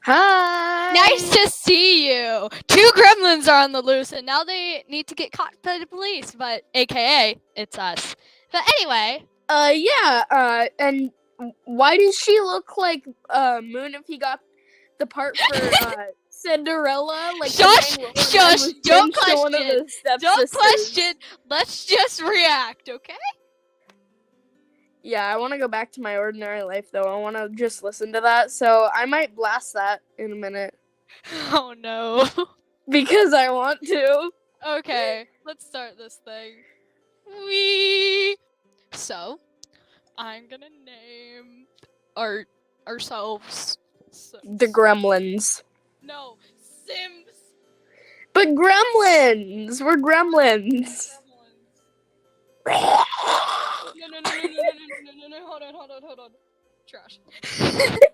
Nice Hi. to see you. 2 gremlins are on the loose, and now they need to get caught by the police. But AKA, it's us. But anyway, Yeah. And why does she look like Moon if he got the part for Cinderella? Like shush, the shush. Don't to one of question. the stepsisters. Don't question. Let's just react, okay? Yeah, I want to go back to my ordinary life though. I want to just listen to that, so I might blast that in a minute Oh no. because I want to. Okay, let's start this thing. Wee. So, I'm gonna name ourselves. The Gremlins. No, Sims. But Gremlins! We're Gremlins! No, hold on. Trash.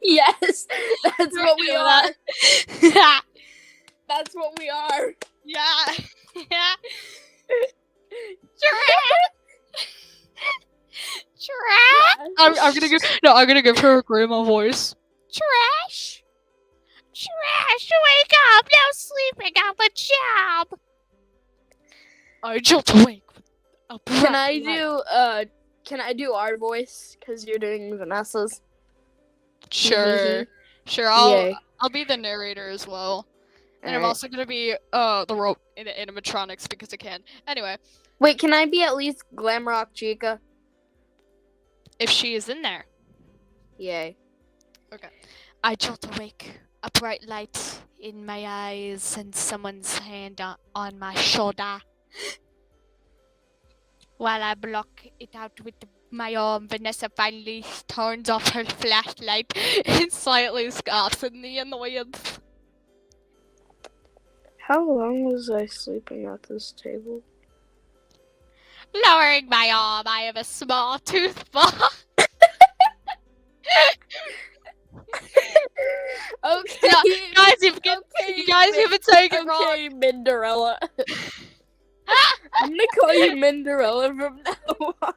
Yes! That's what we are! Yeah. That's what we are! Yeah. Trash. I'm gonna give her a grandma voice. Trash. Wake up! No sleeping on the job. I jumped awake. Can I do our voice? Because you're doing Vanessa's. Sure. I'll be the narrator as well. And I'm also gonna be the animatronics because I can. Anyway. Wait, can I be at least Glamrock Chica? If she is in there. Yay. Okay. I jolt awake, a bright light in my eyes and someone's hand on my shoulder. While I block it out with my arm, Vanessa finally turns off her flashlight and slightly scoffs at the annoyance. How long was I sleeping at this table? Lowering my arm, I have a small toothball. Okay. You guys have been saying it wrong. Okay, Minderella. I'm gonna call you Minderella from now on.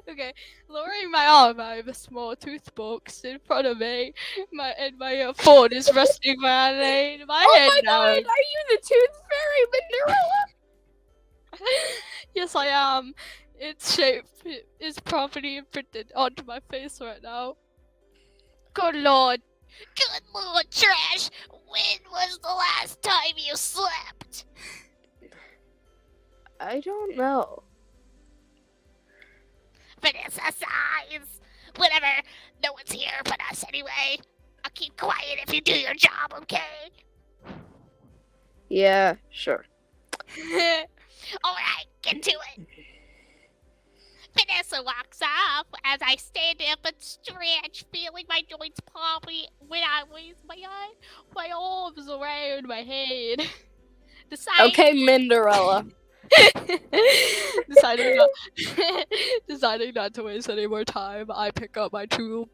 Okay, lowering my arm, I have a small toothbox in front of me. My phone is resting my head Oh my down. god, are you the Tooth Fairy, Minderella? Yes, I am. Its shape is properly imprinted onto my face right now. Good lord, Trash! When was the last time you slept? I don't know. Vanessa sighs. Whatever, no one's here but us anyway. I'll keep quiet if you do your job, okay? Yeah, sure. Alright, get to it. Vanessa walks off as I stand up and stretch, feeling my joints popping when I raise my arms around my head. Okay, Minderella. Deciding not to waste any more time, I pick up my tooth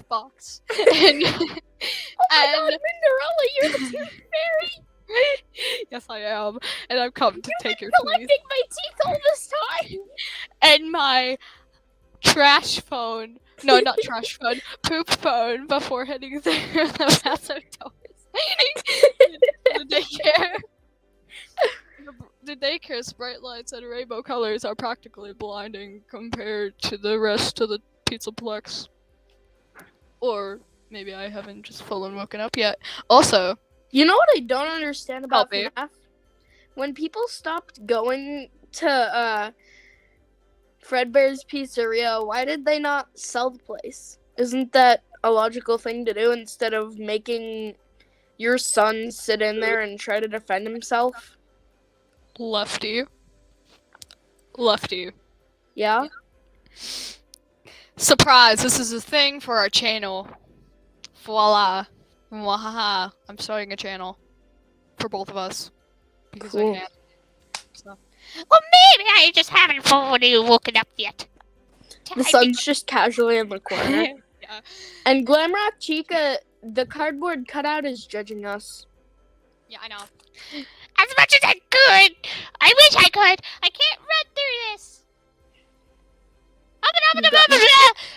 box and God, Minderella, you're the Tooth Fairy. Yes, I am, and I've come to take your collecting teeth. my teeth all this time. And my trash phone. No, not trash phone. Poop phone before heading through the bathroom doors. The daycare. The daycare's bright lights and rainbow colors are practically blinding compared to the rest of the Pizzaplex. Or maybe I haven't just fully woken up yet. Also, you know what I don't understand about FNAF? When people stopped going to Fredbear's Pizzeria, why did they not sell the place? Isn't that a logical thing to do instead of making your son sit in there and try to defend himself? Lefty. Yeah? Surprise, this is a thing for our channel. Voila. Wahaha. I'm starting a channel. For both of us. Because Cool. I can. So. Well, maybe I just haven't fully woken up yet. The sun's just casually in the corner. Yeah. And Glamrock Chica, the cardboard cutout is judging us. Yeah, I know. As much as I could! I wish I could! I can't run through this!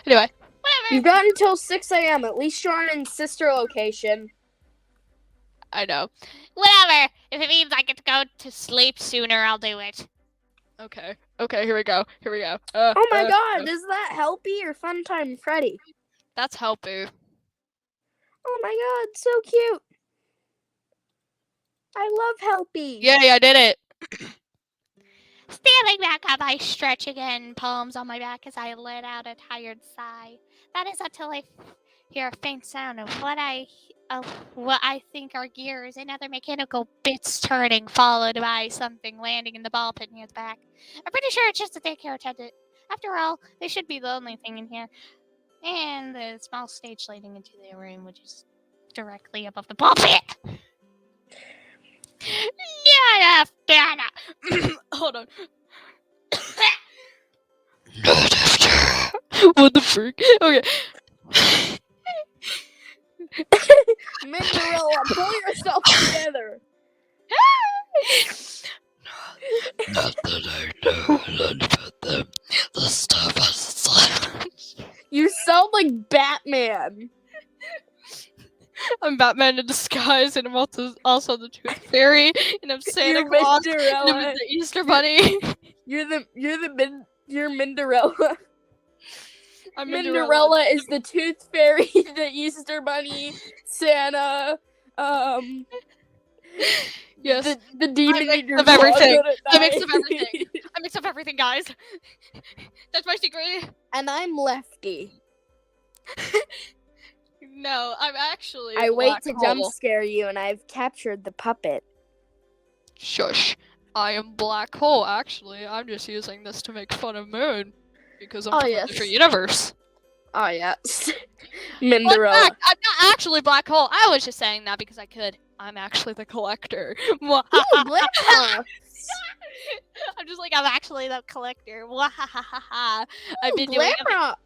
Anyway, You've got until 6 a.m. At least you're on sister location. I know. Whatever. If it means I get to go to sleep sooner, I'll do it. Okay. Okay, here we go. Here we go. Oh my god, is that Helpy or Funtime Freddy? That's Helpy. Oh my god, so cute. I love Helpy. Yay, I did it. Standing back up, I stretch again, palms on my back as I let out a tired sigh. That is until I hear a faint sound of what I think are gears and other mechanical bits turning, followed by something landing in the ball pit near the back. I'm pretty sure it's just a daycare attendant. After all, they should be the only thing in here. And the small stage leading into the room, which is directly above the ball pit. Yeah, Hold on. What the freak? Okay. Minderella, pull yourself together. Not that I know none about them. The stuff is silent. You sound like Batman. I'm Batman in disguise, and I'm also the Tooth Fairy, and I'm Santa You're Claus, and I'm Minderella. the Easter Bunny. You're Minderella. I'm Minderella is the Tooth Fairy, the Easter Bunny, Santa, Yes. the demon I in your mix of everything. closet at I mix night. of everything. I mix up everything, guys. That's my secret. And I'm Lefty. No, I'm actually. I wait Black to Hole. jump scare you, and I've captured the puppet. Shush. I am Black Hole, actually. I'm just using this to make fun of Moon. Because I'm Oh, from yes. a different universe. Oh, yes. Fun Minderella. fact, I'm not actually Black Hole. I was just saying that because I could. I'm actually the collector. Ooh, Black Hole. I'm just like, I'm actually the collector. I've been doing. Glamrock.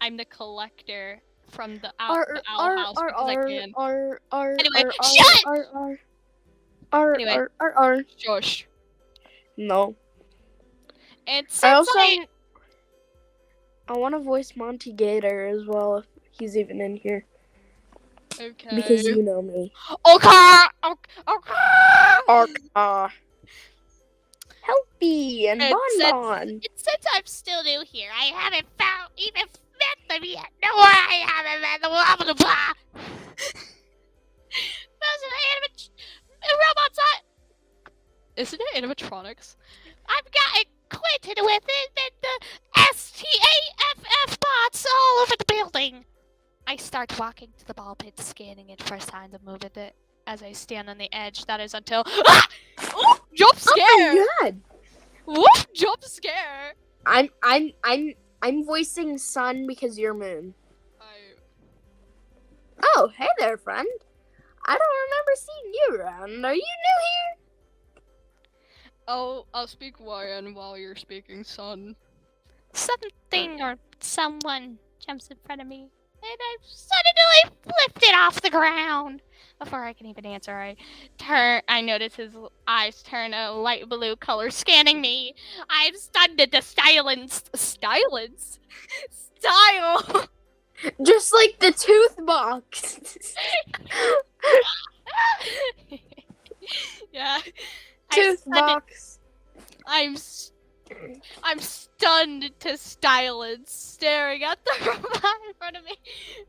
I'm the collector from the R owl R house R because I R can. R R Anyway, R shut! R R R Anyway. R R R. Shush. No. And I since also I want to voice Monty Gator as well if he's even in here okay. because you know me. Okay. Helpy and And Bonbon. And since I'm still new here, I haven't even met them yet. No, I haven't met them. Blah, blah, blah. Those are robots. Isn't it animatronics? I've got acquainted with it, and the STAFF bots all over the building. I start walking to the ball pit, scanning it for signs of movement. As I stand on the edge, that is until Jump scare! Oh my god! Whoop! Jump scare! I'm voicing Sun because you're Moon. Oh, hey there, friend. I don't remember seeing you around. Are you new here? I'll speak YN while you're speaking Sun. Something or someone jumps in front of me, and I suddenly lifted off the ground. Before I can even answer, I notice his eyes turn a light blue color, scanning me. I'm stunned into silence. Silence? Style! Just like the tooth box. Yeah. Tooth box. I'm stunned to silence, staring at the robot in front of me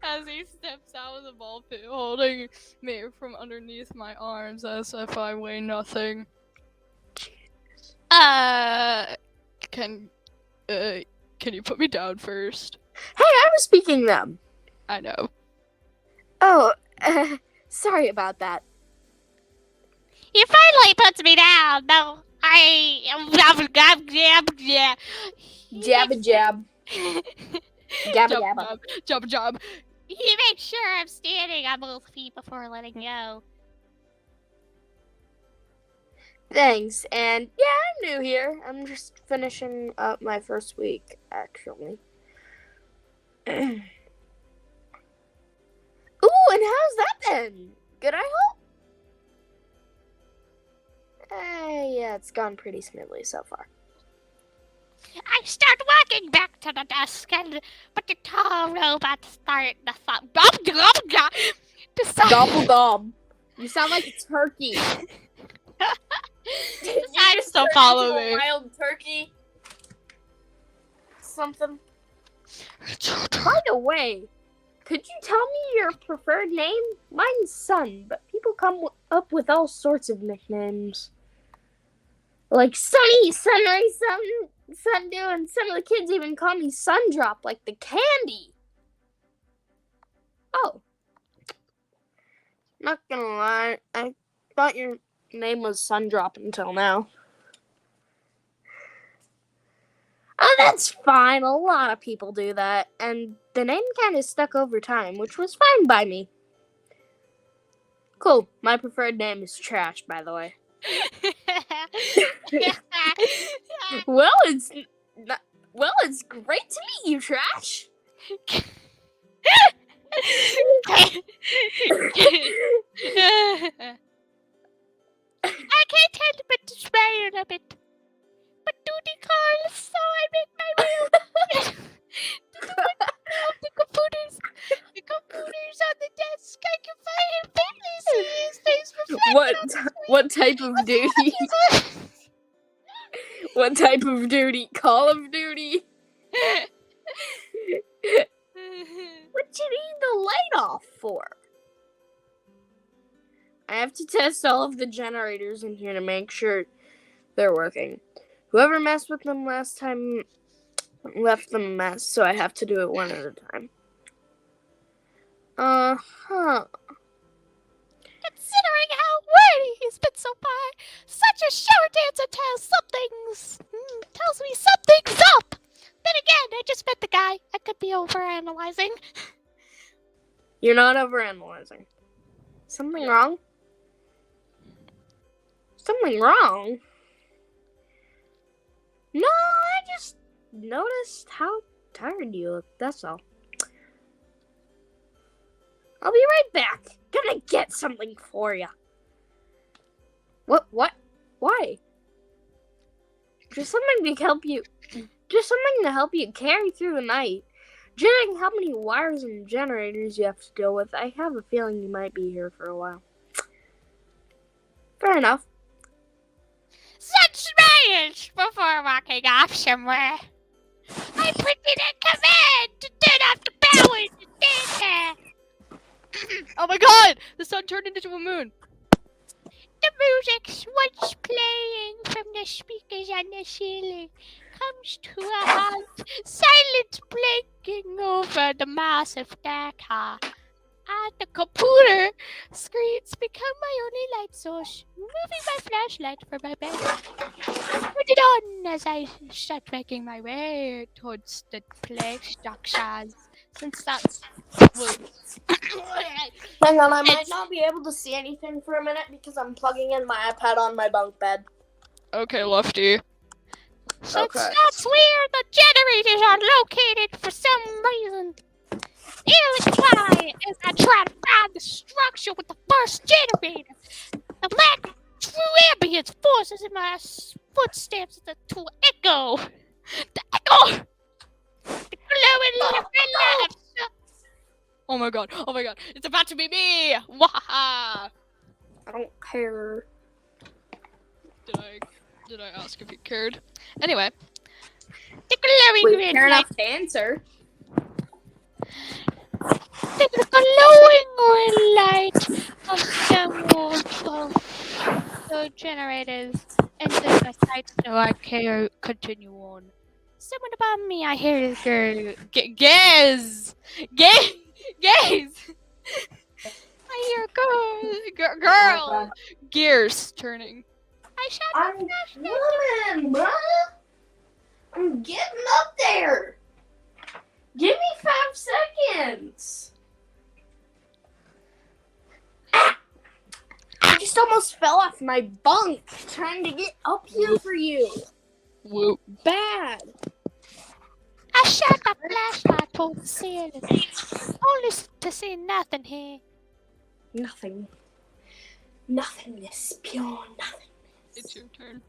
as he steps out of the ball pit, holding me from underneath my arms as if I weigh nothing. Can you put me down first? Hey, I was speaking them. I know. Oh, sorry about that. He finally puts me down, though. Jabba jab. Gabba gabba. Job. He makes sure I'm standing on both feet before letting go. Thanks, and yeah, I'm new here. I'm just finishing up my first week, actually. Ooh, and how's that been? Good, I hope? Yeah, it's gone pretty smoothly so far. I start watching walking back to the desk, but the tall robot started to Gobble gob. You sound like a turkey. You just Don't turned follow into a me. wild turkey. Something. By the way, could you tell me your preferred name? Mine's Sun, but people come up with all sorts of nicknames. Like Sunny, Sunrise, Sundew, and some of the kids even call me Sundrop, like the candy. Oh. Not gonna lie, I thought your name was Sundrop until now. Oh, that's fine. A lot of people do that. And the name kind of stuck over time, which was fine by me. Cool. My preferred name is Trash, by the way. Well, it's great to meet you, Trash. I can't help but to smile a bit. But duty calls, so I make my way over to the computers. The computers on the desk. I can faintly see his face reflected. What type of duty? What type of duty? Call of Duty? What you need the light off for? I have to test all of the generators in here to make sure they're working. Whoever messed with them last time left them a mess, so I have to do it one at a time. Considering how wordy he's been so far, such a short answer tells me something's up. Then again, I just met the guy. I could be overanalyzing. You're not overanalyzing. Something wrong? Something wrong? No, I just noticed how tired you look, that's all. I'll be right back. Gonna get something for you. What? Why? Just something to help you carry through the night. Judging how many wires and generators you have to deal with, I have a feeling you might be here for a while. Fair enough. Such smiles before walking off somewhere. I printed a command to turn off the power to stand there. Oh my god! The sun turned into a moon. The music's once playing from the speakers on the ceiling comes to a halt, silence blinking over the massive deck. And the computer screens become my only light source, moving my flashlight from my bed. Put it on as I start making my way towards the play structures. Since that's Hang on, I might not be able to see anything for a minute because I'm plugging in my iPad on my bunk bed. Okay, Lefty. Since that's where the generators are located for some reason. Electron as I try to find the structure with the first generator. The lack of true ambient forces in my footsteps to echo. The echo! The glowing little red lights. Oh my god, it's about to be me! Wahaha! I don't care. Did I ask if you cared? Anyway. The glowing Wait, red care light. enough to answer. The glowing red light of several the generators enters my sight, so I can continue on. Someone above me, I hear this girl. Gaze! I hear girl! Gears turning. I shot I'm coming, bruh. I'm getting up there. Give me 5 seconds. I just almost fell off my bunk trying to get up here for you. Whoop. Bad. I shot my flashlight towards the ceiling, only to see nothing here. Nothing. Nothingness. Pure nothingness. It's your turn.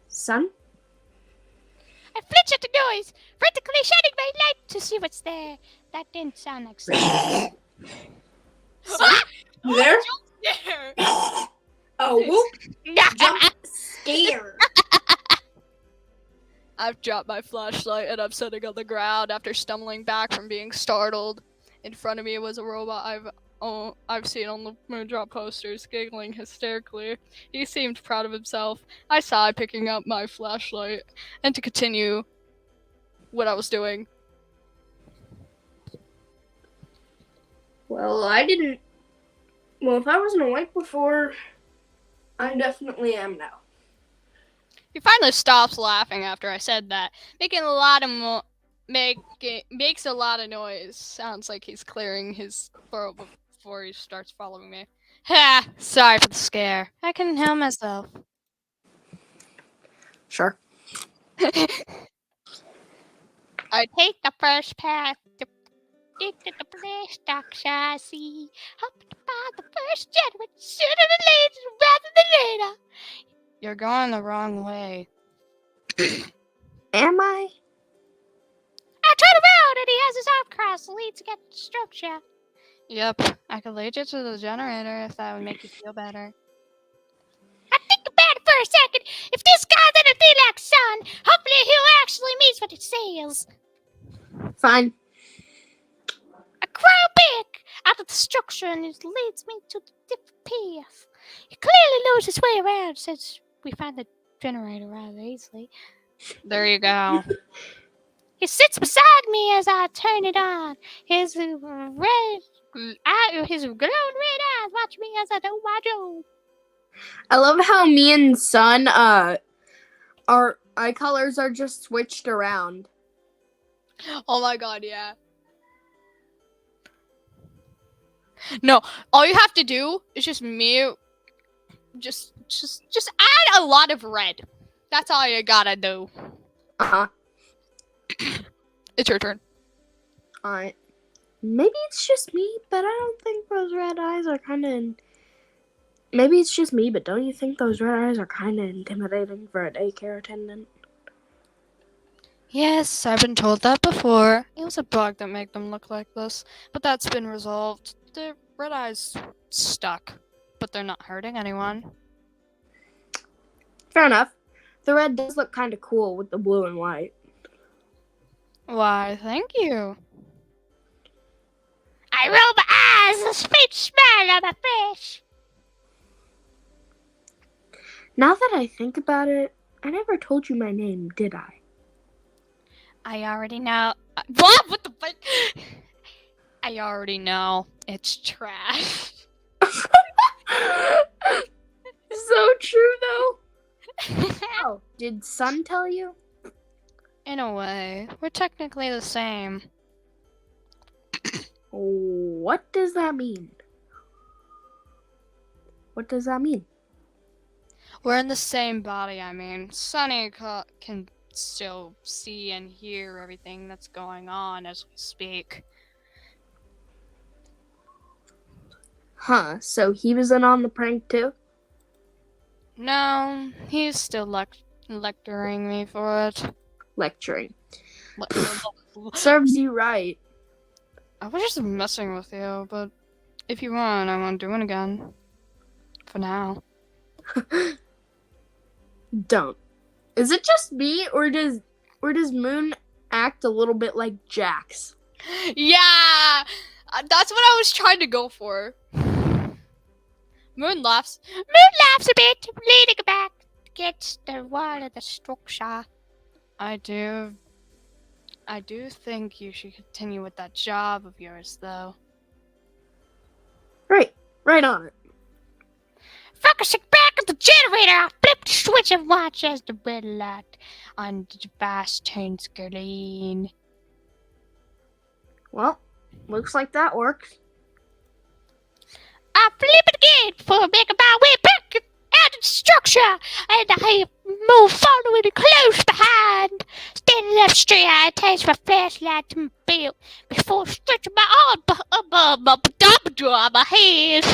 Son? I flinch at the noise, frantically shining my light to see what's there. That didn't sound like something. Son, you there? There. Oh, whoop. Jump scare. I've dropped my flashlight and I'm sitting on the ground after stumbling back from being startled. In front of me was a robot I've seen on the Moondrop posters, giggling hysterically. He seemed proud of himself. I sighed, picking up my flashlight, and to continue what I was doing. Well, I didn't. Well, if I wasn't awake before, I definitely am now. He finally stops laughing after I said that, making a lot of makes a lot of noise. Sounds like he's clearing his throat before he starts following me. Ha! Sorry for the scare. I couldn't help myself. Sure. I take the first path to dig to the place stock chassis. Hope to buy the first jet with sooner than later rather than later. You're going the wrong way. Am I? I turn around and he has his arm crossed, leads to get the structure. Yep, I could lead you to the generator if that would make you feel better. I think about it for a second. If this guy's anything like son, hopefully he'll actually mean what it says. Fine. I crawl back out of the structure and it leads me to the different path. He clearly knows his way around since we found the generator rather easily. There you go. He sits beside me as I turn it on. His glowing red eyes watch me as I do my job. I love how me and Son, our eye colors are just switched around. Oh my god, yeah. No, all you have to do is just add a lot of red. That's all you gotta do. Uh-huh. It's your turn. Alright. Maybe it's just me, but I don't think those red eyes are kind of... Maybe it's just me, but don't you think those red eyes are kind of intimidating for a daycare attendant? Yes, I've been told that before. It was a bug that made them look like this, but that's been resolved. The red eyes stuck, but they're not hurting anyone. Fair enough. The red does look kind of cool with the blue and white. Why, thank you. I roll my eyes, a sweet smile on my face. Now that I think about it, I never told you my name, did I? I already know. What? What the fuck? I already know. It's trash. So true, though. Oh, did Sun tell you? In a way, we're technically the same. What does that mean? What does that mean? We're in the same body, I mean. Sunny can still see and hear everything that's going on as we speak. Huh, so he was in on the prank too? No, he's still lecturing me for it. Lecturing. Serves you right. I was just messing with you, but if you want, I won't do it again. For now. Don't. Is it just me, or does Moon act a little bit like Jax? Yeah! That's what I was trying to go for. Moon laughs. Moon laughs a bit, leaning back against the wall of the structure. I do think you should continue with that job of yours, though. Right on it. Focusing back at the generator, I flip the switch and watch as the red light on the device turns green. Well, looks like that works. I flip it again before making my way back out of the structure, and I move following close behind. Standing up straight, I attach my flashlight to my belt before stretching my arm above my head.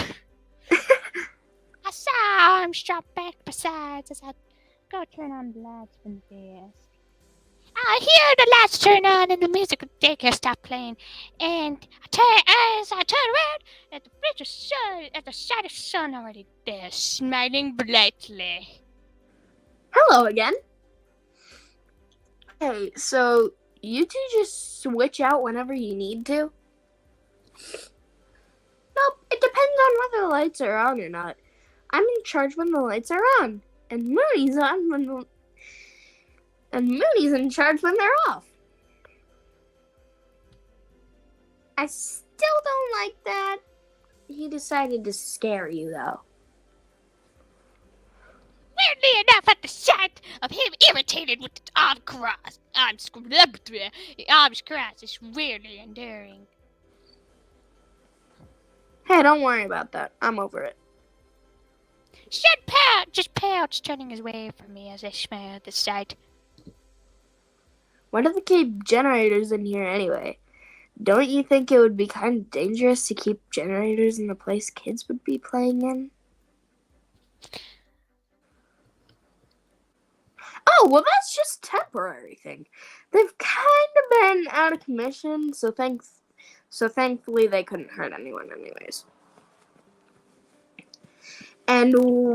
I saw arms drop back besides as I go turn on the lights from the desk. I hear the lights turn on and the music of the daycare stop playing. And as I turn around, at the bridge of sun, at the sight of sun already there, smiling brightly. Hello again. Hey, so you two just switch out whenever you need to? Nope, it depends on whether the lights are on or not. I'm in charge when the lights are on, and Mooney's in charge when they're off. I still don't like that. He decided to scare you, though. Weirdly enough, at the sight of him irritated with the arms crossed, is weirdly enduring. Hey, don't worry about that. I'm over it. Just pouts, turning his way from me as I smile at the sight. Why do they keep generators in here anyway? Don't you think it would be kind of dangerous to keep generators in the place kids would be playing in? Oh, well, that's just a temporary thing. They've kind of been out of commission, so thankfully they couldn't hurt anyone anyways. And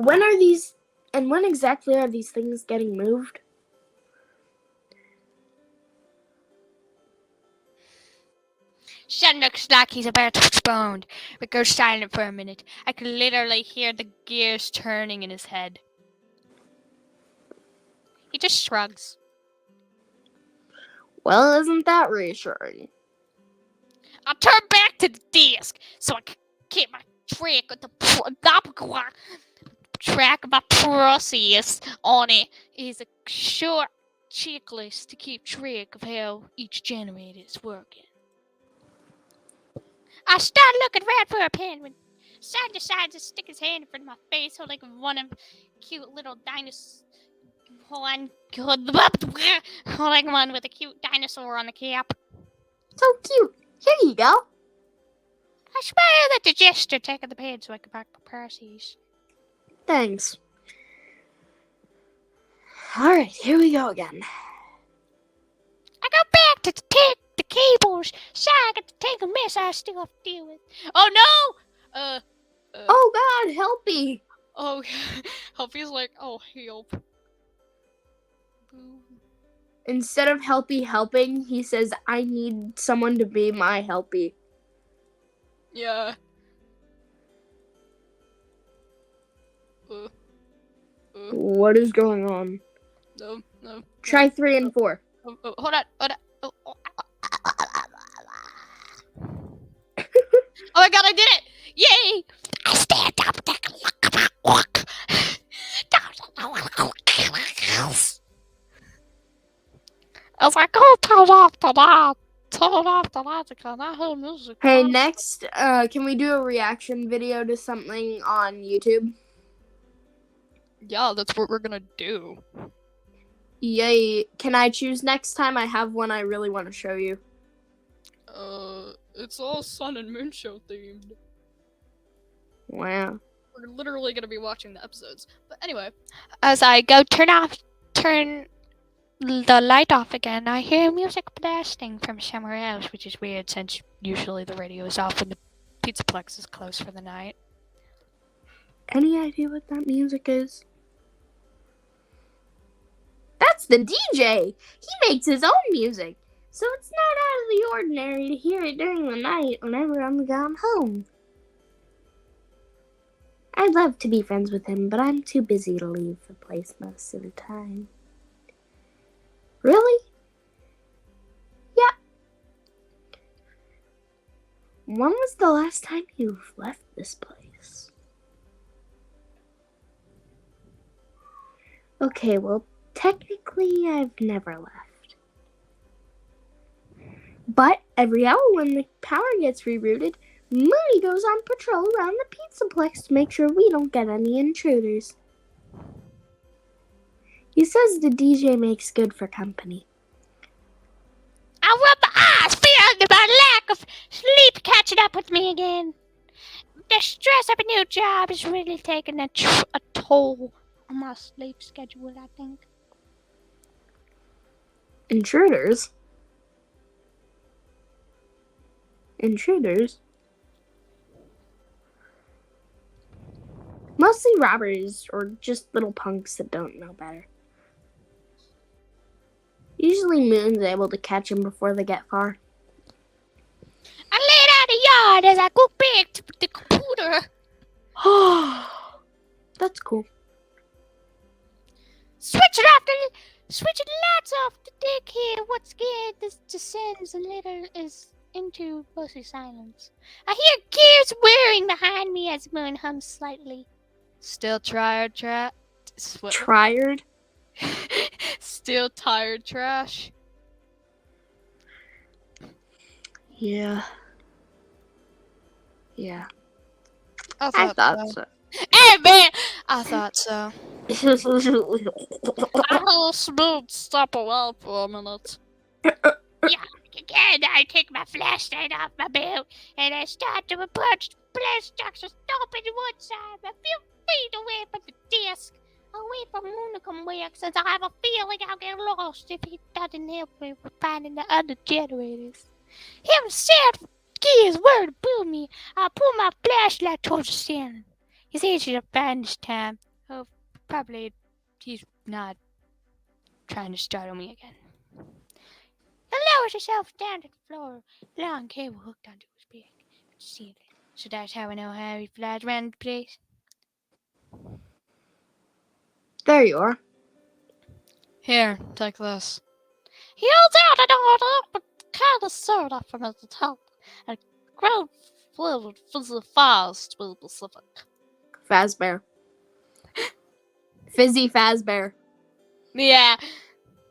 when exactly are these things getting moved? Shen looks like he's about to explode, but goes silent for a minute. I can literally hear the gears turning in his head. He just shrugs. Well, isn't that reassuring? I'll turn back to the desk so I can keep my track of my process on it. Is a short checklist to keep track of how each generator is working. I start looking around for a pen when Side decides to stick his hand in front of my face, holding one of cute little dinosaurs. Holding one with a cute dinosaur on the cap. So cute. Here you go. I smiled at the gesture, taking the pen so I could mark my process. Thanks. Alright, here we go again. I go back to take the cables, so I got to take a mess I still have to deal with. Oh no! Oh god, help me! Oh, Helpy's like, oh, help. Instead of helpy helping, he says, I need someone to be my helpy. Yeah. What is going on? No. Try 3 and 4. Hold on. Oh my god, I did it! Yay! I stand up and take a look at my work. I was like, oh, turn off the light. Turn off the lights. I cannot hear music. Hey, next, can we do a reaction video to something on YouTube? Yeah, that's what we're gonna do. Yay. Can I choose next time? I have one I really want to show you. It's all Sun and Moon Show themed. Wow. We're literally gonna be watching the episodes. But anyway, as I go turn the light off again, I hear music blasting from somewhere else, which is weird since usually the radio is off when the Pizzaplex is closed for the night. Any idea what that music is? That's the DJ! He makes his own music, so it's not out of the ordinary to hear it during the night whenever I'm gone home. I'd love to be friends with him, but I'm too busy to leave the place most of the time. Really? Yeah. When was the last time you've left this place? Okay, well, technically I've never left. But every hour when the power gets rerouted, Mooney goes on patrol around the Pizzaplex to make sure we don't get any intruders. He says the DJ makes good for company. I rub my eyes, feeling my lack of sleep catching up with me again. The stress of a new job is really taking a toll on my sleep schedule, I think. Intruders? Intruders? Mostly robbers or just little punks that don't know better. Usually Moon's able to catch them before they get far. I laid out the yard as I go back to the computer. That's cool. Switching the lights off the deck here. What scared this descends a little is into mostly silence. I hear gears whirring behind me as Moon hums slightly. Still tired, Tired? Still tired, trash. Yeah. I I thought thought so. so. Hey man, I thought so. Oh, Smooth, stop a while for a minute. Again, I take my flashlight off my belt and I start to approach the blast so stop at one side, a few feet away from the desk, away from Unicum Wick, since I have a feeling I'll get lost if he doesn't help me with finding the other generators. Him said gears were to pull me. I pull my flashlight towards the ceiling. He's easy to find this time. Oh, probably he's not trying to startle me again. He lowers himself down to the floor, long cable hooked onto his back to the ceiling. So that's how I know how he flies around the place. There you are. Here, take this. He holds out an order, but kind of sort of from at the top, and ground filled fizzy fast to be specific. Fazbear. Fizzy Fazbear. Yeah.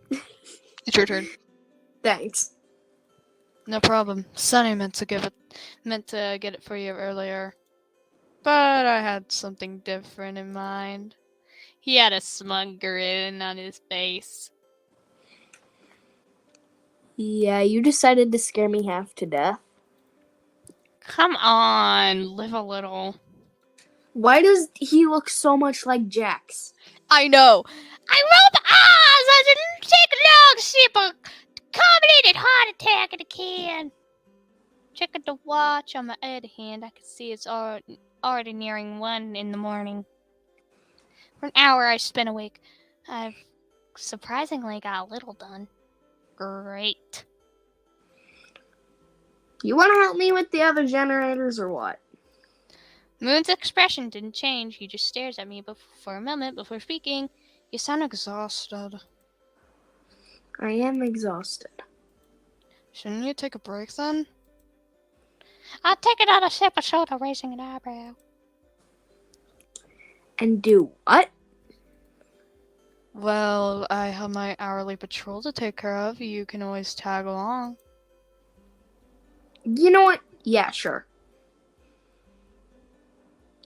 It's your turn. Thanks. No problem. Sonny meant to get it for you earlier. But I had something different in mind. He had a smug grin on his face. Yeah, you decided to scare me half to death. Come on, live a little. Why does he look so much like Jax? I know. I rolled the eyes. I didn't take a long sip of convoluted heart attack in the can. Checking the watch on my other hand, I could see it's already nearing 1 in the morning. For an hour I spent awake. I've surprisingly got a little done. Great. You want to help me with the other generators or what? Moon's expression didn't change. He just stares at me for a moment before speaking. You sound exhausted. I am exhausted. Shouldn't you take a break then? I'll take another sip of soda, raising an eyebrow. And do what? Well, I have my hourly patrol to take care of. You can always tag along. You know what? Yeah, sure.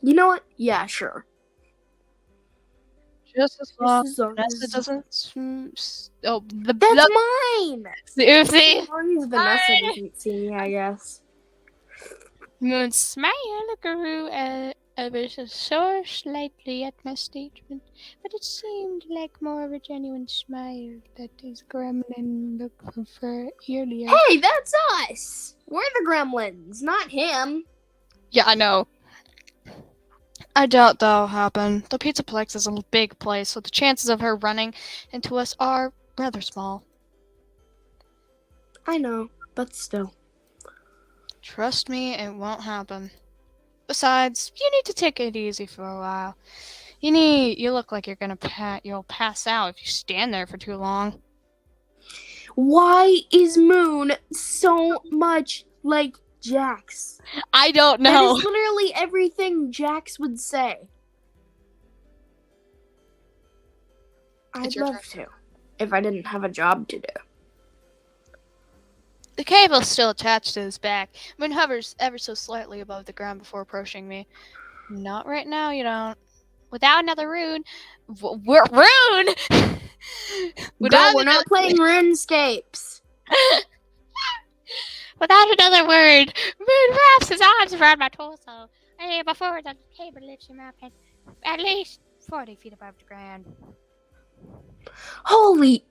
You know what? Yeah, sure. Just as long As long as it as- doesn't. That's mine! Oopsie. As long as Vanessa Fine. doesn't see me, I guess. Moon smiled, grew ever so slightly at my statement, but it seemed like more of a genuine smile that his gremlin looked for earlier. Hey, that's us! We're the gremlins, not him. Yeah, I know. I doubt that'll happen. The Pizzaplex is a big place, so the chances of her running into us are rather small. I know, but still. Trust me, it won't happen. Besides, you need to take it easy for a while. You look like you'll pass out if you stand there for too long. Why is Moon so much like Jax? I don't That know. is literally everything Jax would say. I'd your love to, if I didn't have a job to do. The cable's still attached to his back. Moon hovers ever so slightly above the ground before approaching me. Not right now, you don't. Without another rune. Rune! Without we're not playing RuneScapes. Without another word, Moon wraps his arms around my torso. And before the cable lifts him up at least 40 feet above the ground. Holy!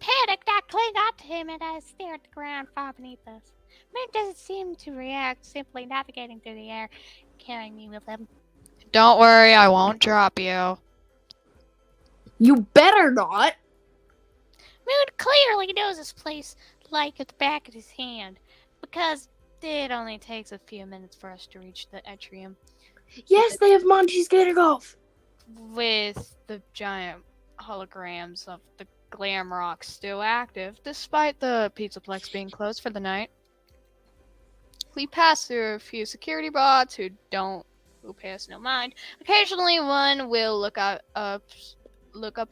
panicked, I cling onto him and I stare at the ground far beneath us. Moon doesn't seem to react, simply navigating through the air, carrying me with him. Don't worry, I won't drop you. You better not. Moon clearly knows this place like at the back of his hand, because it only takes a few minutes for us to reach the atrium. Yes, they have Monty's Gator Golf. With the giant holograms of the Glam Rock still active, despite the Pizzaplex being closed for the night. We pass through a few security bots who pay us no mind. Occasionally, one will look up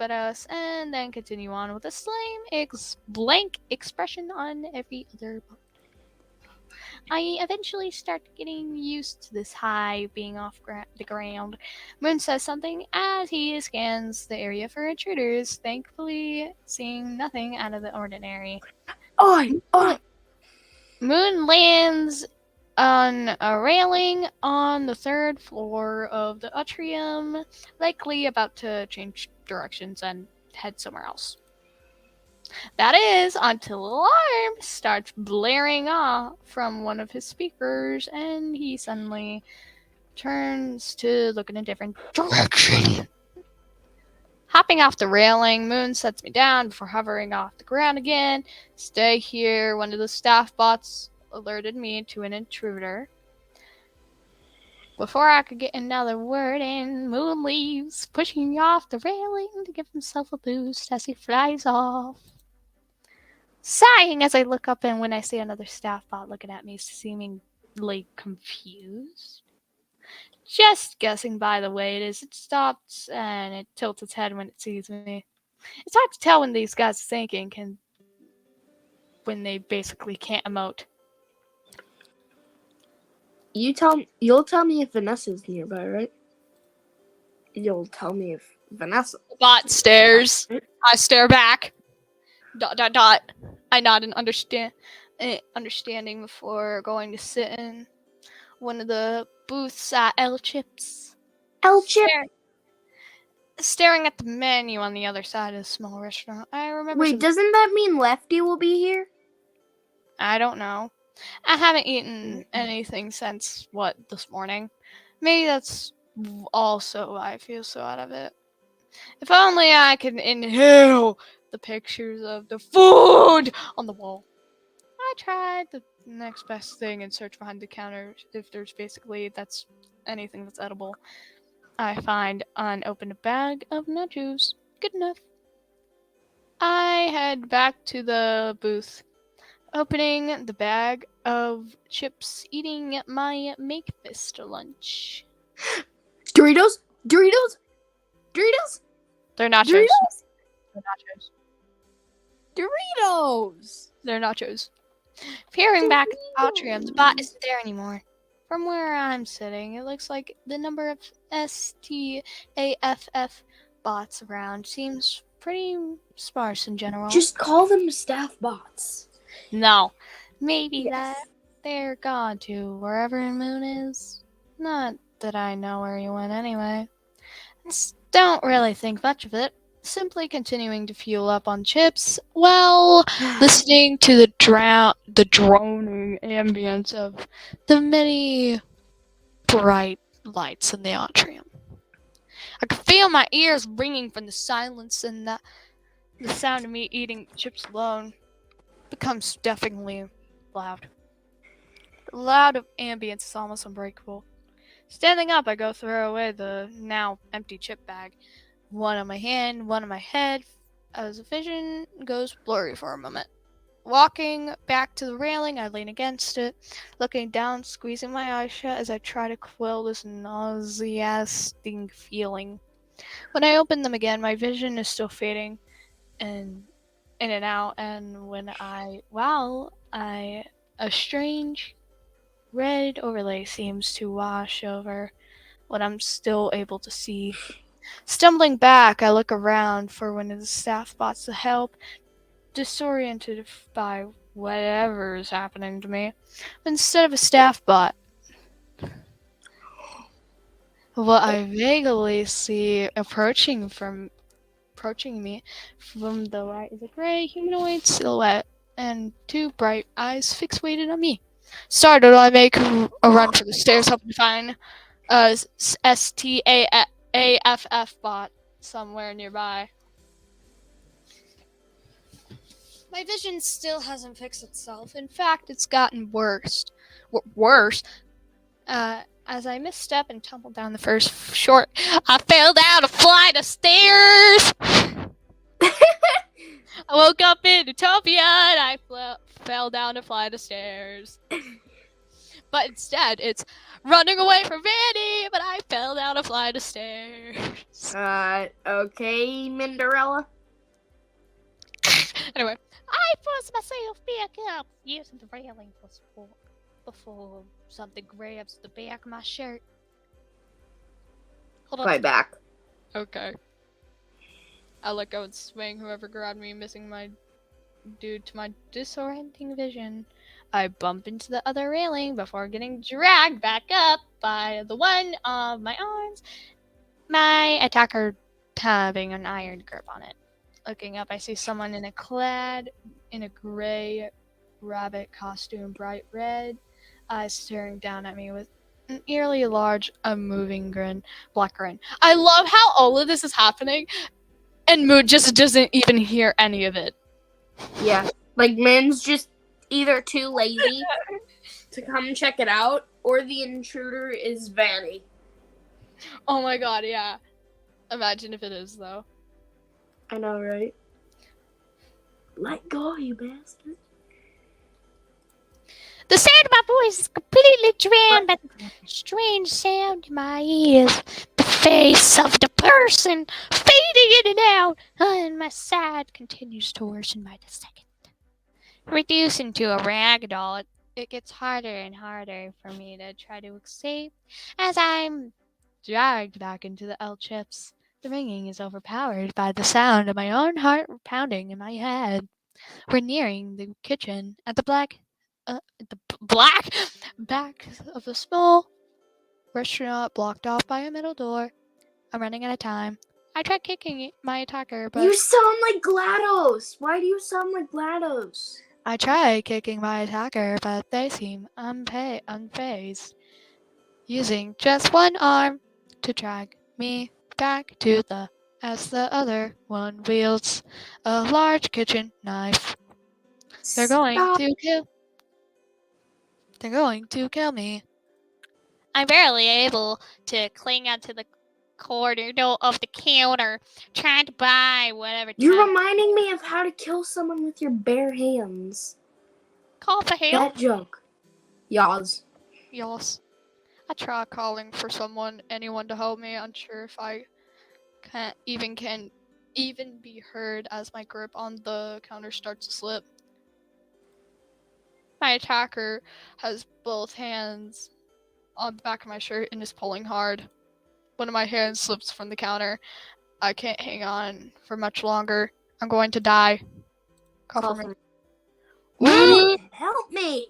at us and then continue on with the same blank expression on every other bot. I eventually start getting used to this high being off the ground. Moon says something as he scans the area for intruders, thankfully seeing nothing out of the ordinary. Moon lands on a railing on the 3rd floor of the atrium, likely about to change directions and head somewhere else. That is until an alarm starts blaring off from one of his speakers and he suddenly turns to look in a different direction. Hopping off the railing, Moon sets me down before hovering off the ground again. Stay here. One of the staff bots alerted me to an intruder. Before I could get another word in, Moon leaves, pushing me off the railing to give himself a boost as he flies off. Sighing as I look up and when I see another staff bot looking at me, seemingly confused. Just guessing by the way it is, it stops and it tilts its head when it sees me. It's hard to tell when these guys are thinking when they basically can't emote. You'll tell me if Vanessa's nearby, right? You'll tell me if Vanessa. The bot stares. I stare back. ... I nod in understanding before going to sit in one of the booths at L Chips. Staring at the menu on the other side of the small restaurant. I remember. Wait, doesn't that mean Lefty will be here? I don't know. I haven't eaten anything since this morning. Maybe that's also why I feel so out of it. If only I could inhale the pictures of the food on the wall. I tried the next best thing and search behind the counter if there's that's anything that's edible. I find unopened bag of nachos. Good enough. I head back to the booth, opening the bag of chips, eating my make fist lunch. Doritos? They're nachos. Doritos! They're nachos. Peering back at the atrium, the bot isn't there anymore. From where I'm sitting, it looks like the number of STAFF bots around seems pretty sparse in general. Just call them staff bots. No. Maybe that they're gone to wherever Moon is. Not that I know where he went anyway. Don't really think much of it. Simply continuing to fuel up on chips while listening to the droning ambience of the many bright lights in the atrium. I could feel my ears ringing from the silence, and the sound of me eating chips alone becomes deafeningly loud. The loud ambience is almost unbreakable. Standing up, I go throw away the now empty chip bag. One on my hand, one on my head, as the vision goes blurry for a moment. Walking back to the railing, I lean against it, looking down, squeezing my eyes shut as I try to quell this nauseating feeling. When I open them again, my vision is still fading in and out, and a strange red overlay seems to wash over what I'm still able to see. Stumbling back, I look around for one of the staff bots to help, disoriented by whatever is happening to me. But instead of a staff bot, what I vaguely see approaching from approaching me. From the right is a gray humanoid silhouette, and two bright eyes fixated on me. Startled, I make a run for the stairs, hoping to find a STAFF bot somewhere nearby. My vision still hasn't fixed itself. In fact, it's gotten worse. Worse. As I misstep and tumble down the first short, I fell down a flight of stairs. I woke up in Utopia and I fell down a flight of stairs. But instead, it's running away from Vanny, but I fell down a flight of stairs. Okay, Minderella. Anyway, I forced myself back up using the railing for support before something grabs the back of my shirt. hold on. Right back. Okay. I let go and swing whoever grabbed me, missing my dude to my disorienting vision. I bump into the other railing before getting dragged back up by the one of my arms, my attacker having an iron grip on it. Looking up, I see someone clad in a gray rabbit costume, bright red, eyes staring down at me with an eerily large, unmoving grin, black grin. I love how all of this is happening, and Mood just doesn't even hear any of it. Yeah, like Min's just either too lazy to come check it out, or the intruder is Vanny. Oh my god, yeah. Imagine if it is, though. I know, right? Let go, you bastard. The sound of my voice is completely drowned by the strange sound in my ears. The face of the person fading in and out, and my side continues to worsen by the second. Reducing to a rag doll, it gets harder and harder for me to try to escape as I'm dragged back into the L chips. The ringing is overpowered by the sound of my own heart pounding in my head. We're nearing the kitchen at the black back of a small restaurant blocked off by a metal door. I'm running out of time. I try kicking my attacker, but You sound like GLaDOS. Why do you sound like GLaDOS? I try kicking my attacker, but they seem unfazed, using just one arm to drag me back to as the other one wields a large kitchen knife. They're going to kill me. I'm barely able to cling onto the corner of the counter, trying to buy whatever. You're reminding me of how to kill someone with your bare hands. Call for help. That junk. Yas. Yes. I try calling for anyone to help me, unsure if I can even be heard as my grip on the counter starts to slip. My attacker has both hands on the back of my shirt and is pulling hard. One of my hands slips from the counter. I can't hang on for much longer. I'm going to die. Call for me. No, help me!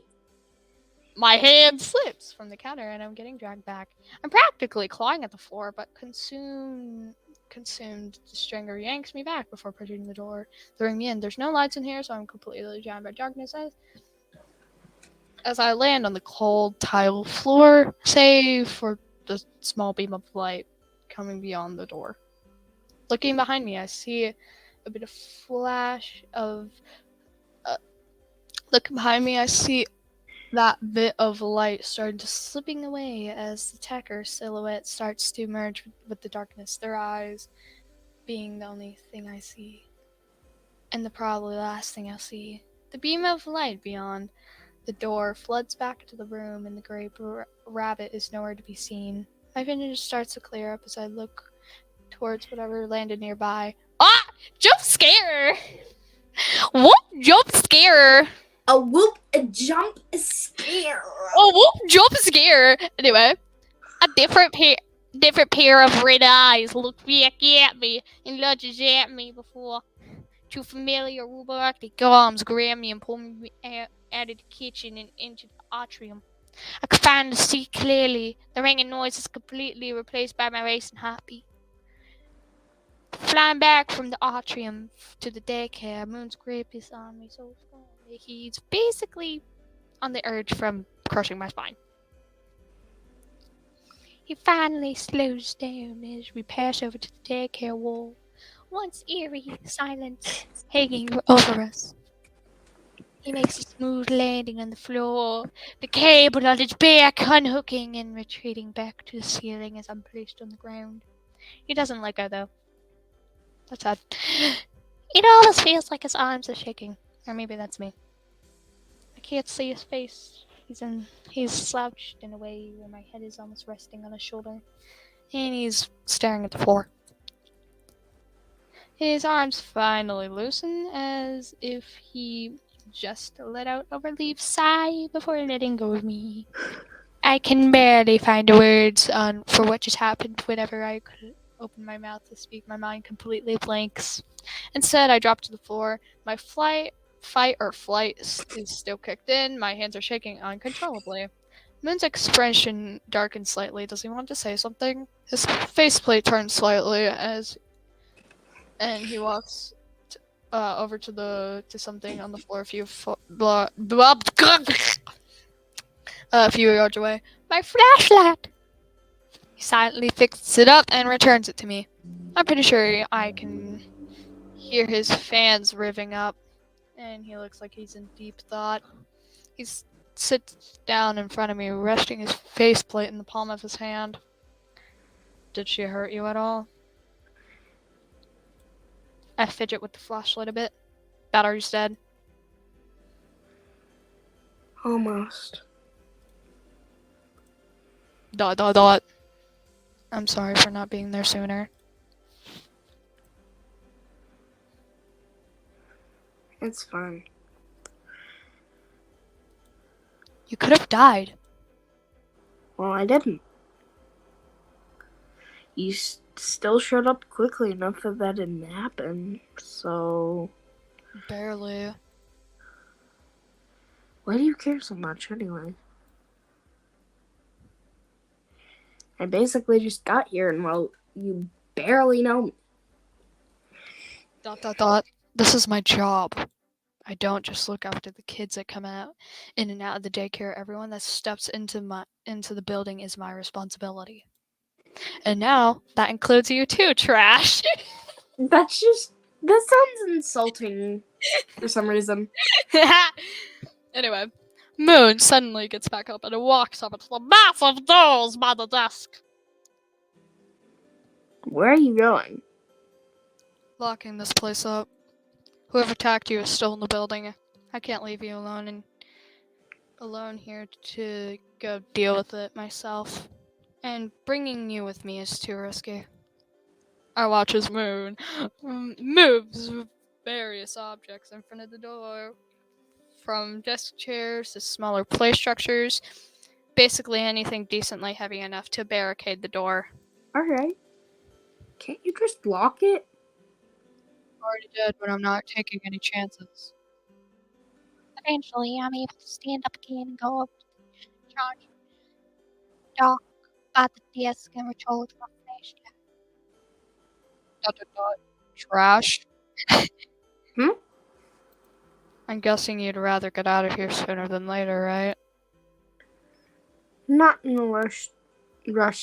My hand slips from the counter and I'm getting dragged back. I'm practically clawing at the floor, but consumed, the stringer yanks me back before pushing the door, throwing me in. There's no lights in here, so I'm completely drowned by darkness as I land on the cold tile floor, save for the small beam of light coming beyond the door. Looking behind me, I see a bit of flash of... looking behind me, I see that bit of light starting to slipping away as the attacker silhouette starts to merge with the darkness, their eyes being the only thing I see. And the probably last thing I'll see. The beam of light beyond the door floods back into the room, and the gray rabbit is nowhere to be seen. My vision starts to clear up as I look towards whatever landed nearby. Ah! Jump scare! What jump scare? A whoop, a jump, a scare. Oh, whoop, jump scare! Anyway, A different pair of red eyes look back at me and lunges at me before two familiar robotic arms grab me and pull me out of the kitchen and into the atrium. I can finally see clearly. The ringing noise is completely replaced by my racing heartbeat. Flying back from the atrium to the daycare, Moon's grip is on me so strongly. He's basically on the urge from crushing my spine. He finally slows down as we pass over to the daycare wall. Once eerie silence hanging over us. He makes a smooth landing on the floor, the cable on his back unhooking and retreating back to the ceiling as I'm placed on the ground. He doesn't let go though. That's sad. It almost feels like his arms are shaking. Or maybe that's me. I can't see his face. He's slouched in a way where my head is almost resting on his shoulder. And he's staring at the floor. His arms finally loosen as if he just let out a relieved sigh before letting go of me. I can barely find the words for what just happened whenever I could open my mouth to speak. My mind completely blanks. Instead, I drop to the floor. My fight or flight is still kicked in. My hands are shaking uncontrollably. Moon's expression darkens slightly. Does he want to say something? His faceplate turns slightly and he walks over to something on the floor a few yards away. My flashlight! He silently fixes it up and returns it to me. I'm pretty sure I can hear his fans revving up, and he looks like he's in deep thought. He sits down in front of me, resting his faceplate in the palm of his hand. Did she hurt you at all? I fidget with the flashlight a bit. Battery's dead. Almost. ... I'm sorry for not being there sooner. It's fine. You could have died. Well, I didn't. You still showed up quickly enough that didn't happen, so... Barely. Why do you care so much, anyway? I basically just got here, and, well, you barely know me. ... This is my job. I don't just look after the kids that come out in and out of the daycare. Everyone that steps into the building is my responsibility. And now that includes you too, trash. That sounds insulting for some reason. Anyway, Moon suddenly gets back up and walks over to the massive doors by the desk. Where are you going? Locking this place up. Whoever attacked you is still in the building. I can't leave you alone here to go deal with it myself. And bringing you with me is too risky. I watch as Moon moves various objects in front of the door, from desk chairs to smaller play structures, basically anything decently heavy enough to barricade the door. Alright. Can't you just lock it? Already did, but I'm not taking any chances. Eventually, I'm able to stand up again and go up to the charge dock by the desk and retrieve my flashlight. Trash. Hmm? I'm guessing you'd rather get out of here sooner than later, right? Not in a rush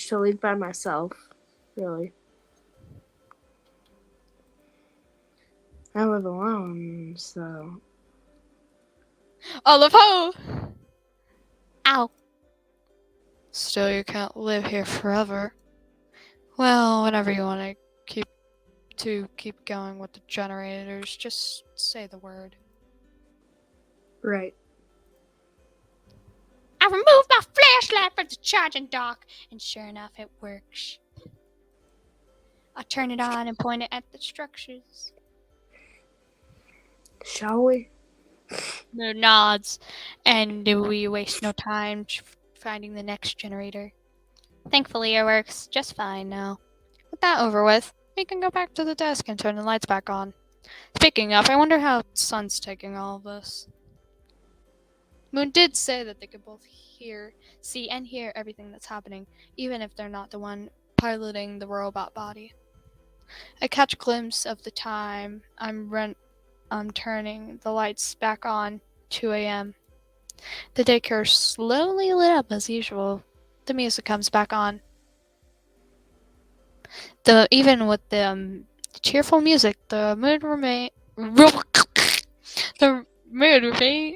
to leave by myself, really. I live alone, so... Olive ho! Ow. Still, you can't live here forever. Well, whenever you want to keep going with the generators, just say the word. Right. I removed my flashlight from the charging dock, and sure enough, it works. I turn it on and point it at the structures. Shall we? Moon nods, and we waste no time finding the next generator. Thankfully, it works just fine now. With that over with, we can go back to the desk and turn the lights back on. Speaking of, I wonder how Sun's taking all of this. Moon did say that they could both see and hear everything that's happening, even if they're not the one piloting the robot body. I catch a glimpse of the time. I'm turning the lights back on. 2 a.m. The daycare slowly lit up as usual. The music comes back on. Even with the cheerful music, the mood remain. The mood remain.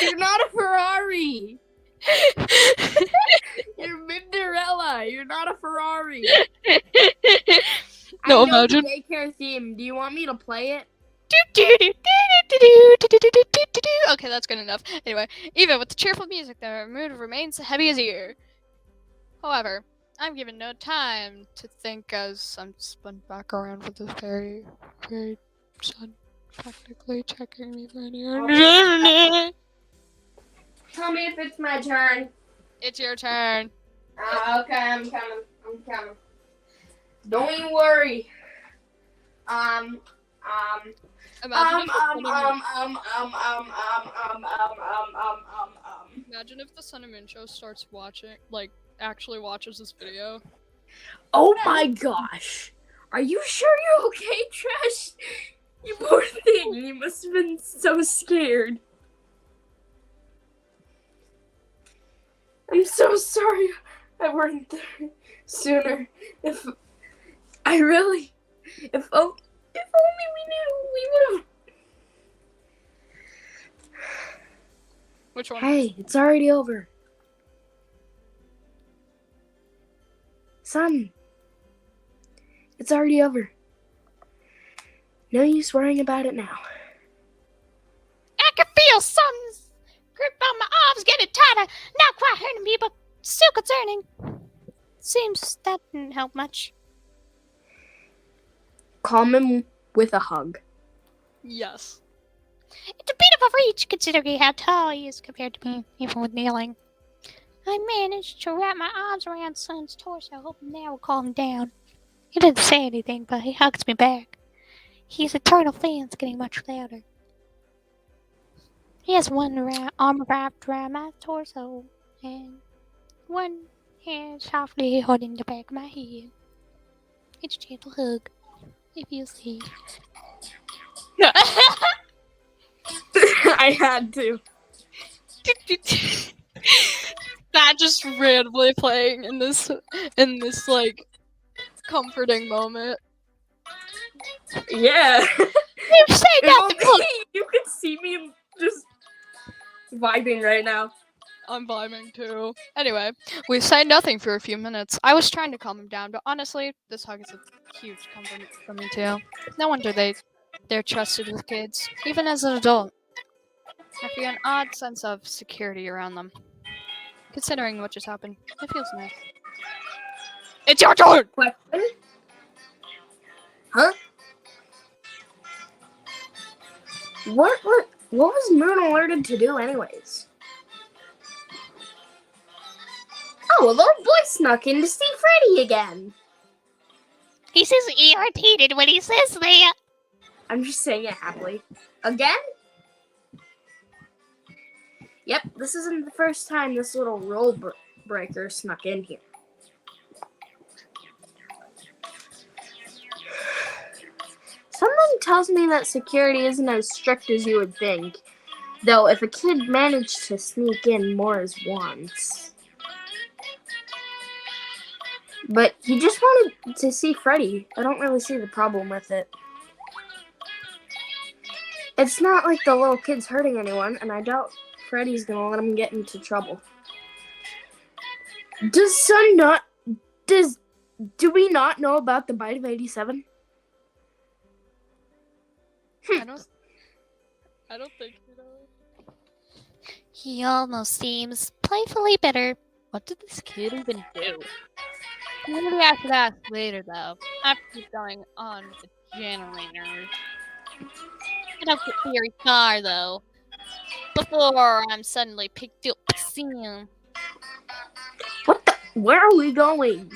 You're not a Ferrari. You're Minderella. You're not a Ferrari. No, I know imagine. the daycare theme. Do you want me to play it? Okay, that's good enough. Anyway, even with the cheerful music, the mood remains heavy as ear. However, I'm given no time to think as I'm spun back around with the very sun practically checking me for any. Tell me if it's my turn. It's your turn. Okay, I'm coming. Don't even worry. Imagine if the Sun and Moon Show starts actually watches this video. Oh my gosh. Are you sure you're okay, Trash? You poor thing. You must have been so scared. I'm so sorry I weren't there sooner. If only we knew, we would have. Which one? Hey, it's already over. Son, it's already over. No use worrying about it now. I can feel something's grip on my arms getting tighter. Not quite hurting me, but still concerning. Seems that didn't help much. Calm him with a hug. Yes. It's a bit of a reach considering how tall he is compared to me, even with kneeling. I managed to wrap my arms around Son's torso, hoping that will calm him down. He didn't say anything, but he hugs me back. His eternal fan's getting much louder. He has one arm wrapped around my torso, and one hand softly holding the back of my head. It's a gentle hug. It feels safe. I had to. That just randomly playing in this like comforting moment. Yeah. You say If nothing. only you could see me just vibing right now. I'm vibing too. Anyway, we said nothing for a few minutes. I was trying to calm him down, but honestly, this hug is a huge comfort for me too. No wonder they're trusted with kids, even as an adult. I feel an odd sense of security around them. Considering what just happened, it feels nice. It's your turn! Question? Huh? What was Moon alerted to do anyways? Oh, a little boy snuck in to see Freddy again. He says irritated when he says that. I'm just saying it happily. Again? Yep, this isn't the first time this little rule breaker snuck in here. Something tells me that security isn't as strict as you would think. Though, if a kid managed to sneak in more as once. But he just wanted to see Freddy. I don't really see the problem with it. It's not like the little kid's hurting anyone, and I doubt Freddy's gonna let him get into trouble. Do we not know about the bite of 87? I don't think you know. He almost seems playfully bitter. What did this kid even do? Maybe I should ask later, though. I have to keep going on with the generators. I don't get very far, though. Before I'm suddenly picked up by Sam. Where are we going?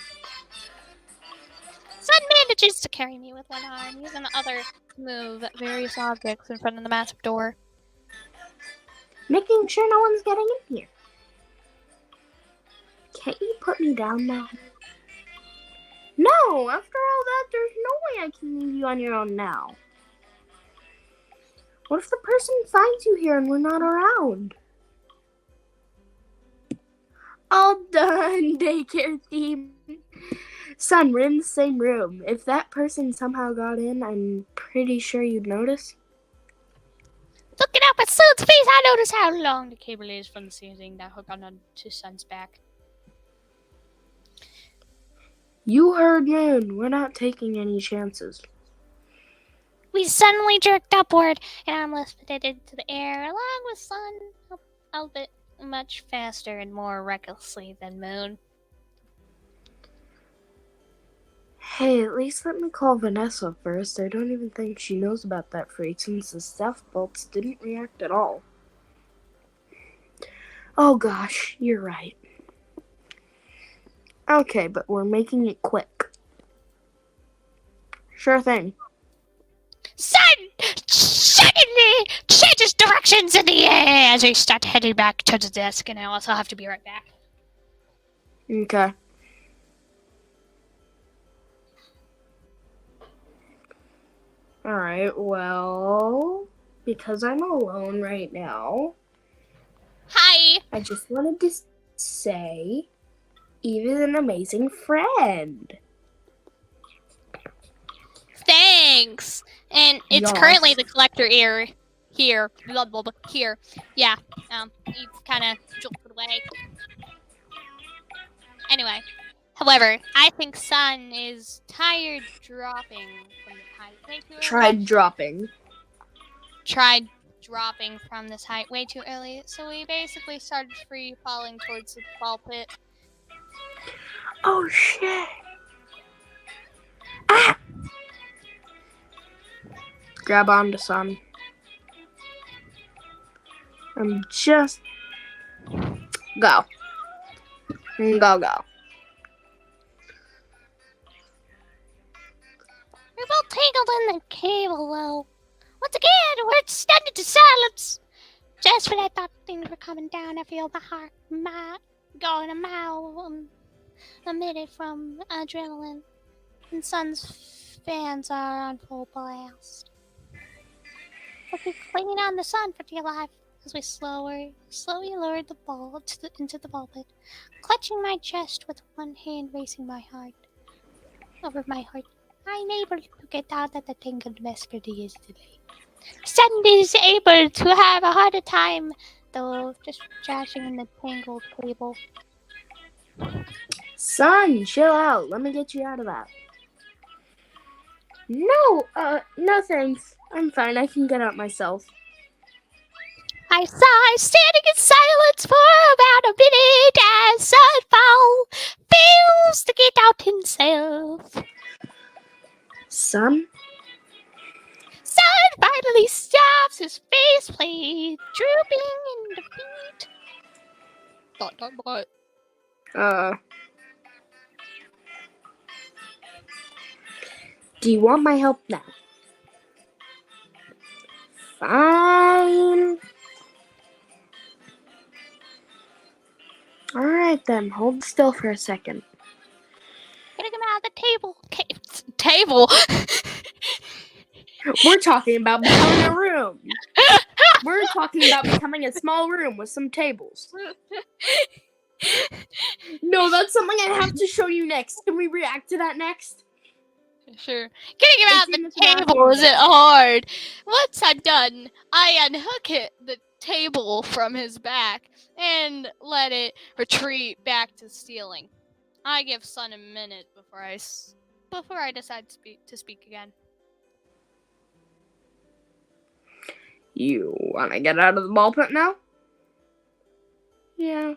Son manages to carry me with one arm, using the other to move various objects in front of the massive door. Making sure no one's getting in here. Can't you put me down now? No, after all that, there's no way I can leave you on your own now. What if the person finds you here and we're not around? All done, daycare theme. Son, we're in the same room. If that person somehow got in, I'm pretty sure you'd notice. Looking up at Son's face, I notice how long the cable is from the ceiling that hook on to Son's back. You heard Moon. We're not taking any chances. We suddenly jerked upward, and I'm lifted into the air, along with Sun, a bit much faster and more recklessly than Moon. Hey, at least let me call Vanessa first. I don't even think she knows about that freak since the stealth bolts didn't react at all. Oh gosh, you're right. Okay, but we're making it quick. Sure thing. Sun suddenly changes directions in the air as we start heading back to the desk, and I also have to be right back. Okay. Alright, well, because I'm alone right now, Hi! I just wanted to say, Eva's an amazing friend. Thanks! And it's Yes. currently the collector ear here. Blah, blah, blah, here. Yeah, he's kind of jolted away. Anyway, however, I think Sun is tired dropping from the height way too early. Tried dropping From this height way too early, so we basically started free falling towards the ball pit. Oh shit! Ah! Grab onto Sun. I'm just... Go. Go, go. We're both tangled in the cable, though. Once again, we're stunned into silence. Just when I thought things were coming down, I feel my heart going a mile a minute from adrenaline. And Sun's fans are on full blast. But we're clinging on the Sun for dear life as we slowly lowered the ball into the ball pit, clutching my chest with one hand, racing my heart over my heart. I'm able to get out of the tangled mess pretty easily. Sun is able to have a harder time, though, just trashing in the tangled cable. Sun, chill out. Let me get you out of that. No, no thanks. I'm fine. I can get out myself. I sigh, standing in silence for about a minute as Sunfall fails to get out himself. Sun? Sun finally stops, his face plate drooping in defeat. Do you want my help now? Fine. Alright then, hold still for a second. Getting him out of the table. Table? We're talking about becoming a room. We're talking about becoming a small room with some tables. No, that's something I have to show you next. Can we react to that next? Sure. Getting him out of the table isn't hard. Once I'm done, I unhook the table from his back and let it retreat back to the ceiling. I give Sun a minute before I decide to speak again. You want to get out of the ball pit now? Yeah.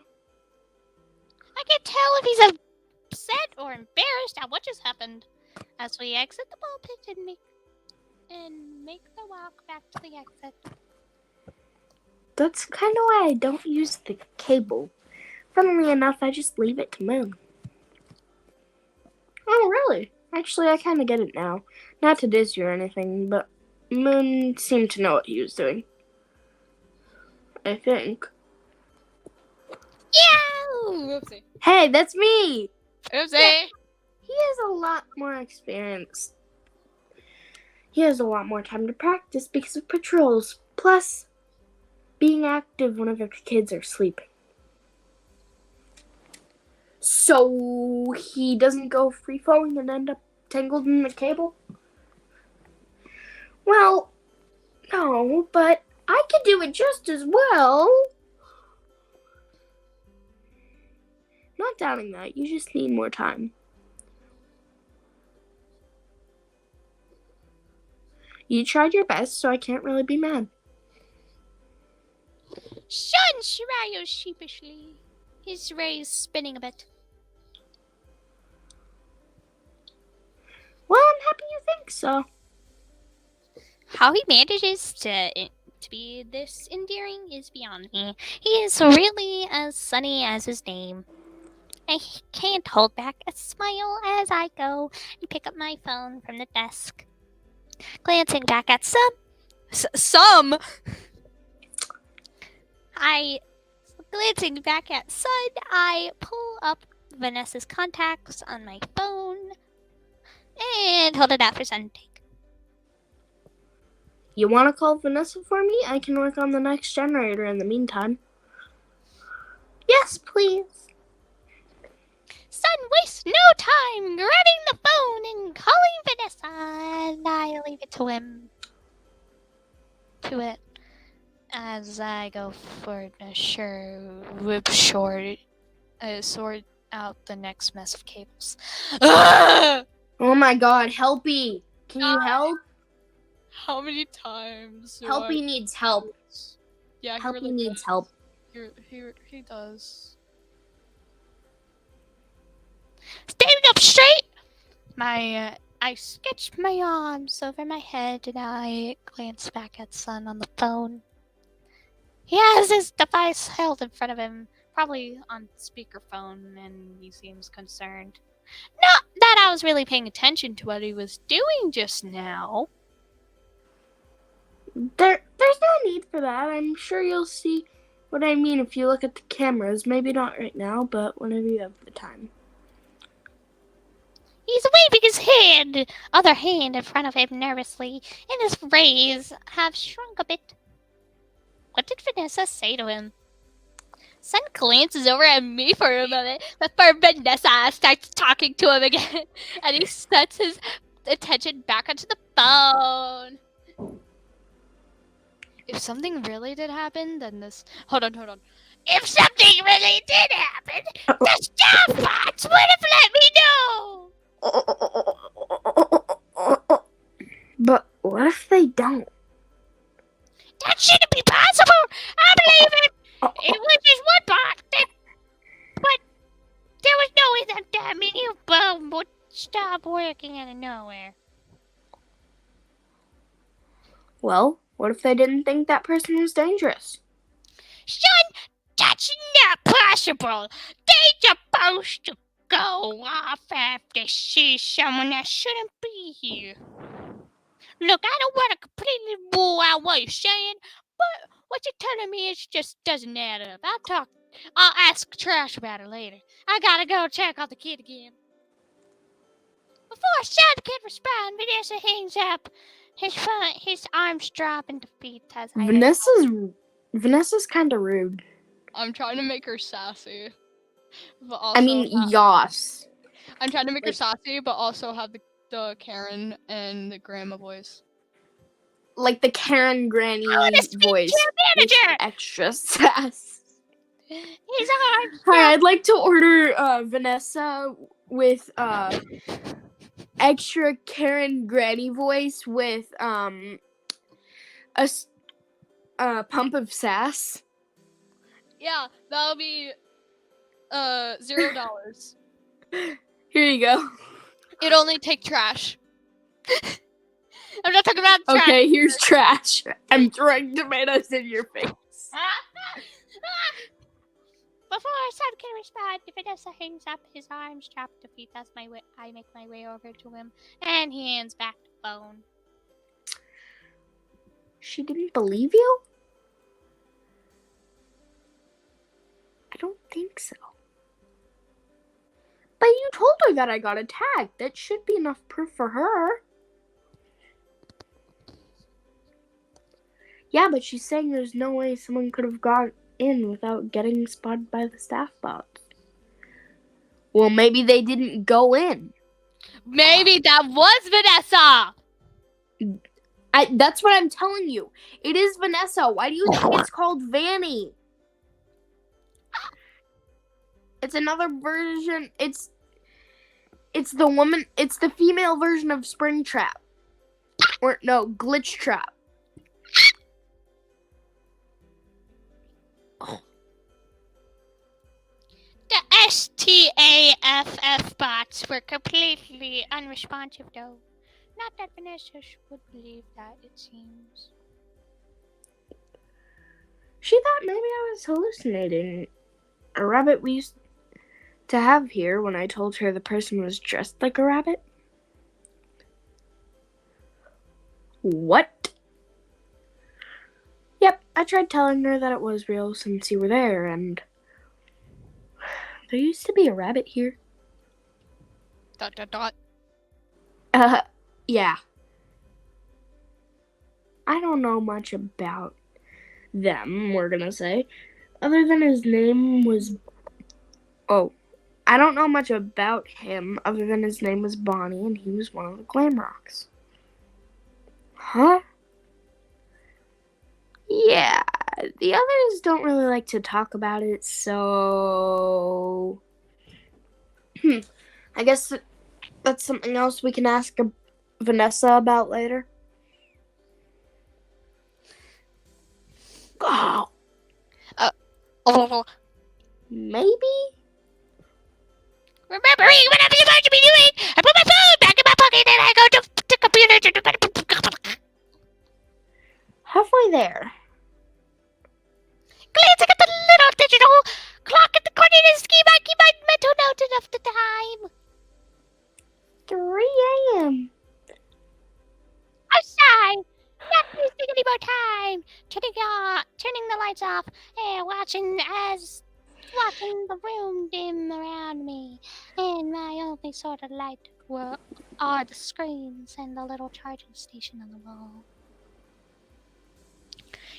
I can't tell if he's upset or embarrassed at what just happened as we exit the ball pit and make the walk back to the exit. That's kind of why I don't use the cable. Funnily enough, I just leave it to Moon. Oh, really? Actually, I kind of get it now. Not to diss you or anything, but Moon seemed to know what he was doing. I think. Yeah! Oopsie. Hey, that's me. Oopsie. He has a lot more experience. He has a lot more time to practice because of patrols. Plus, being active when other kids are sleeping. So he doesn't go free falling and end up tangled in the cable? Well, no, but I could do it just as well. Not doubting that. You just need more time. You tried your best, so I can't really be mad. Son smiles sheepishly. His rays spinning a bit. Well, I'm happy you think so. How he manages to be this endearing is beyond me. He is really as sunny as his name. I can't hold back a smile as I go and pick up my phone from the desk. Glancing back at Some. Glancing back at Sun, I pull up Vanessa's contacts on my phone and hold it out for Sun to take. You want to call Vanessa for me? I can work on the next generator in the meantime. Yes, please. Sun wastes no time grabbing the phone and calling Vanessa, and I leave it to him. To it. As I go for a sort out the next mess of cables. Oh my god, Helpy! Can you help? How many times? Helpy needs help. Yeah, Helpy really needs help. He does. Standing up straight! I sketch my arms over my head and I glance back at Sun on the phone. He has his device held in front of him, probably on speakerphone, and he seems concerned. Not that I was really paying attention to what he was doing just now. There's no need for that. I'm sure you'll see what I mean if you look at the cameras. Maybe not right now, but whenever you have the time. He's waving his other hand in front of him nervously, and his rays have shrunk a bit. What did Vanessa say to him? Sun glances over at me for a moment before Vanessa starts talking to him again, and he sets his attention back onto the phone. If something really did happen, then this. Hold on. If something really did happen, the staff bots would have let me know! But what if they don't? That shouldn't be possible! I believe it! It was just one bot, but there was no way that many of them would stop working out of nowhere. Well, what if they didn't think that person was dangerous? Son, that's not possible! They're supposed to go off after see someone that shouldn't be here. Look, I don't want to completely rule out what you're saying, but what you're telling me just doesn't add up. I'll ask Trash about it later. I gotta go check on the kid again. Before Son can respond, Vanessa hangs up. His arms drop in defeat as I... Vanessa's kind of rude. I'm trying to make her sassy. But also yas. I'm trying to make her sassy, but also have the Karen and the grandma voice. Like the Karen granny voice. Manager! Extra sass. His arms Hi, I'd like to order Vanessa with extra Karen granny voice with a pump of sass. Yeah, that'll be $0. Here you go. It'd only take trash. I'm not talking about trash. Okay, here's trash. I'm throwing tomatoes in your face. Before Son can respond, Vanessa hangs up. His arms drop defeat as I make my way over to him, and he hands back the phone. She didn't believe you? I don't think so. told her that I got attacked. That should be enough proof for her. Yeah, but she's saying there's no way someone could have got in without getting spotted by the staff bots. Well, maybe they didn't go in. Maybe that was Vanessa. That's what I'm telling you. It is Vanessa. Why do you think it's called Vanny? It's another version. It's the woman. It's the female version of Springtrap. Or no, Glitch Trap. The STAFF bots were completely unresponsive, though. Not that Vanessa would believe that, it seems. She thought maybe I was hallucinating. A rabbit we used to have here when I told her the person was dressed like a rabbit. What? Yep, I tried telling her that it was real since you were there, and there used to be a rabbit here. ... Yeah. I don't know much about them, we're gonna say. Other than his name was... Oh. I don't know much about him other than his name was Bonnie and he was one of the Glamrocks. Huh? Yeah. The others don't really like to talk about it, so... I guess that's something else we can ask Vanessa about later. Oh. Maybe? Remembering what I'm supposed to be doing, I put my phone back in my pocket and I go to the computer to... Halfway there. Glancing at the little digital clock at the coordinated scheme, I keep my mental notes enough the time. 3 a.m. Outside, not wasting any more time. Turning the lights off and watching the room dim around me. And my only sort of light are the screens and the little charging station on the wall.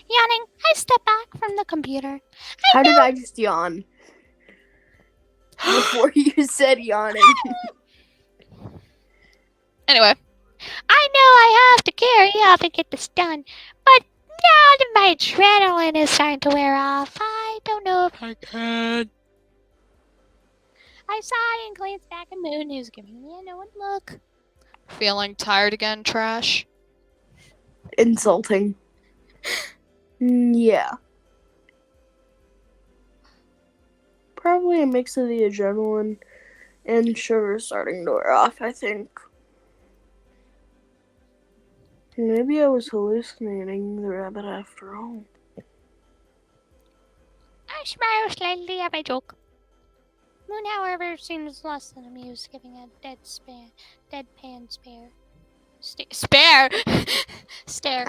Yawning, I step back from the computer. How did I just yawn? Before you said yawning. Anyway. I know I have to carry off and get this done, but now that my adrenaline is starting to wear off, I don't know if I can. I sigh and glance back at Moon, who's giving me a knowing look. Feeling tired again, Trash? Insulting. Yeah. Probably a mix of the adrenaline and sugar starting to wear off, I think. Maybe I was hallucinating the rabbit after all. I smile slightly at my joke. Moon, however, seems less than amused, giving a deadpan stare.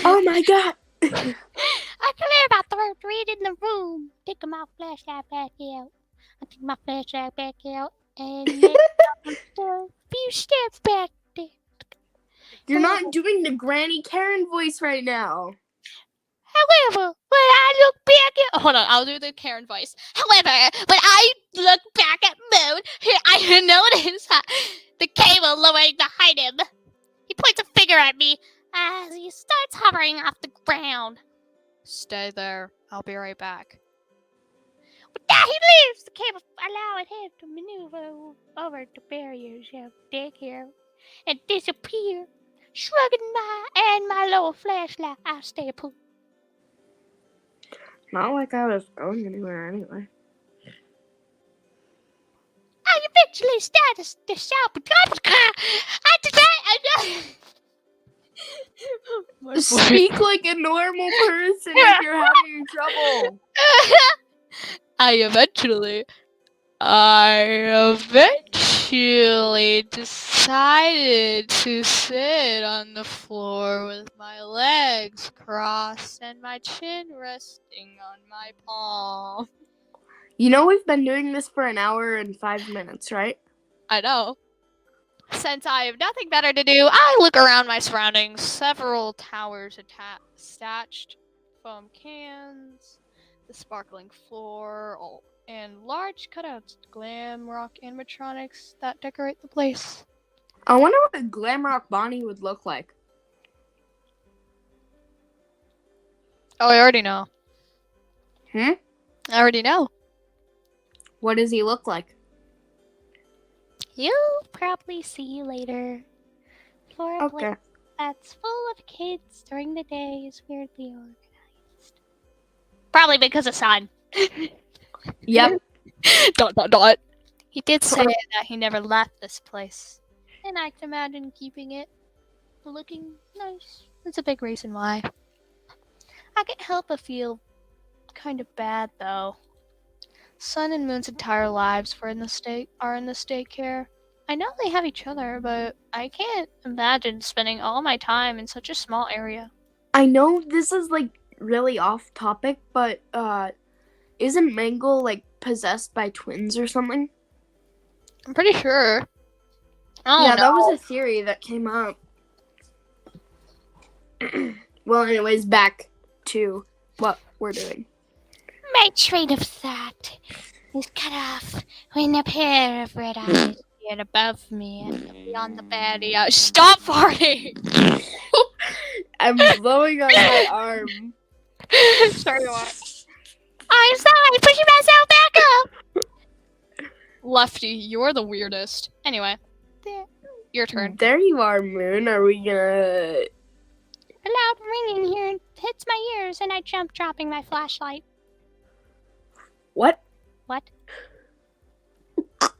Oh my god! I clear about the read in the room. Take my flashlight back out. I take my flashlight back out and make a few steps back there. You're not doing the Granny Karen voice right now. However, when I look back at... Hold on, I'll do the Karen voice. However, when I look back at Moon, I notice the cable lowering behind him. He points a finger at me as he starts hovering off the ground. Stay there. I'll be right back. But now he leaves the cable, allowing him to maneuver over the barriers of daycare and disappear. Shrugging my lower flashlight, I stay put. Not like I was going anywhere anyway. I eventually start to shout, Speak like a normal person if you're having trouble. I eventually decided to sit on the floor with my legs crossed and my chin resting on my palm. You know we've been doing this for an hour and 5 minutes, right? I know. Since I have nothing better to do, I look around my surroundings. Several towers attached, foam cans, the sparkling floor, and large cutouts, glam rock animatronics that decorate the place. I wonder what a Glamrock Bonnie would look like. Oh, I already know. I already know. What does he look like? You'll probably see later. For a place that's full of kids during the day is weirdly organized. Probably because of sun. Yep. ... He did say that he never left this place. And I can imagine keeping it looking nice. That's a big reason why. I can't help but feel kind of bad, though. Sun and Moon's entire lives are in this daycare. I know they have each other, but I can't imagine spending all my time in such a small area. I know this is like really off topic, but isn't Mangle like possessed by twins or something? I'm pretty sure. Yeah, that was a theory that came up. Well, anyways, back to what we're doing. My train of thought is cut off when a pair of red eyes appeared above me and beyond the barrier. Stop farting! I'm blowing on my arm. Sorry, what? I'm sorry, pushing myself back up. Lefty, you're the weirdest. Anyway, your turn. There you are, Moon. Are we gonna... A loud ringing here hits my ears and I jump, dropping my flashlight. What?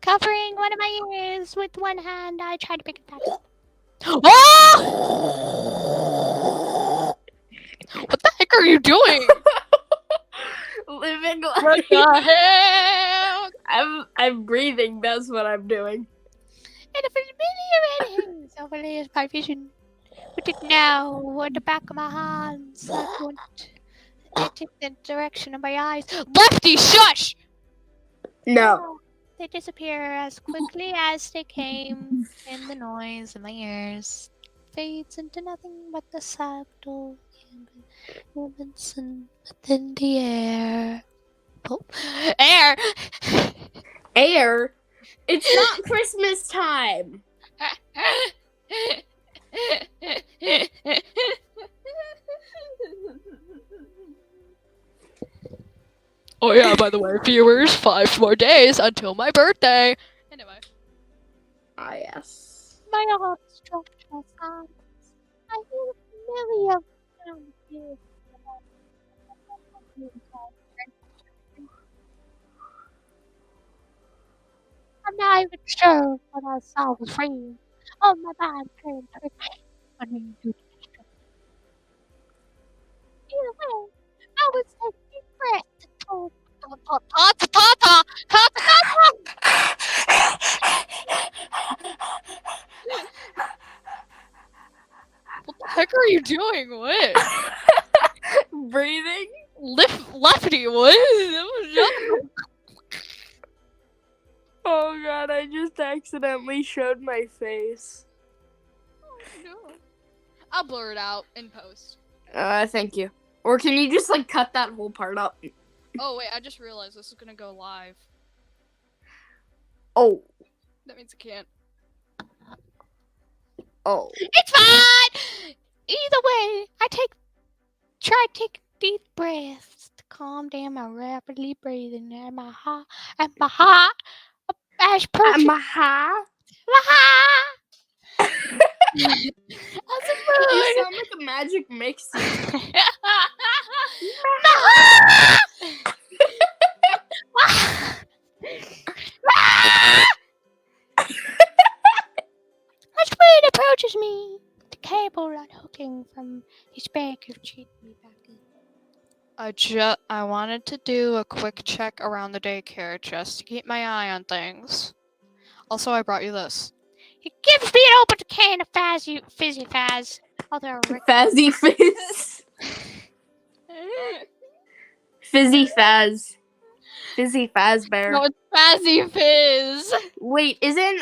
Covering one of my ears with one hand, I try to pick it back up. Oh! What the heck are you doing? Living life. What the heck? I'm breathing. That's what I'm doing. And a familiar red haze overlays my vision. With it now at the back of my hands, I take the direction of my eyes. Lefty, shush! No. They disappear as quickly as they came, and the noise in my ears fades into nothing but the subtle movements within the air. Oh. Air! Air? It's not Christmas time. Oh yeah, by the way, viewers, 5 more days until my birthday. Anyway. Ah, yes. My heart struck my sounds. I hear a familiar sound here. I'm not even sure what I saw was real. Oh, my mind turned to running to destruction. Either way, I was taking a deep breath and told What the heck are you doing? What? Breathing? Lefty, what? Oh god, I just accidentally showed my face. Oh no. I'll blur it out in post. Thank you. Or can you just like cut that whole part up? Oh wait, I just realized this is gonna go live. Oh. That means I can't. Oh. it's fine! Either way, try to take deep breaths to calm down my rapidly breathing and my heart as approaching My heart? my heart. You sound like a magic mixie. As Queen approaches me, the cable unhooking from his back of cheat me back in. I wanted to do a quick check around the daycare just to keep my eye on things. Also, I brought you this. He gives me an open can of fizzy fizz. Fazzy fizz. Fizzy fazz. Fizzy Fazbear. No, it's Fazzy Fizz. Wait, isn't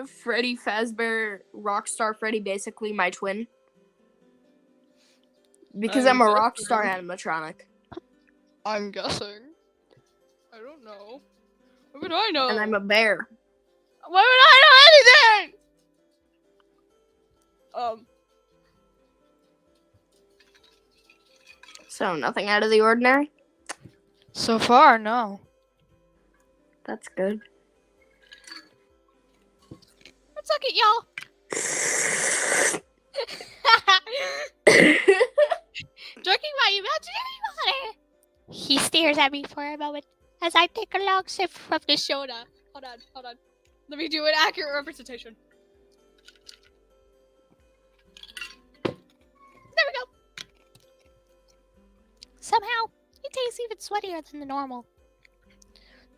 Freddy Fazbear Rockstar Freddy basically my twin? Because I'm a rockstar animatronic. I'm guessing. I don't know. What would I know? And I'm a bear. Why would I know anything? So nothing out of the ordinary? So far, no. That's good. Let's look at y'all. Joking about you, imaginary water. He stares at me for a moment as I take a long sip from the soda. Hold on. Let me do an accurate representation. There we go. Somehow, it tastes even sweatier than the normal.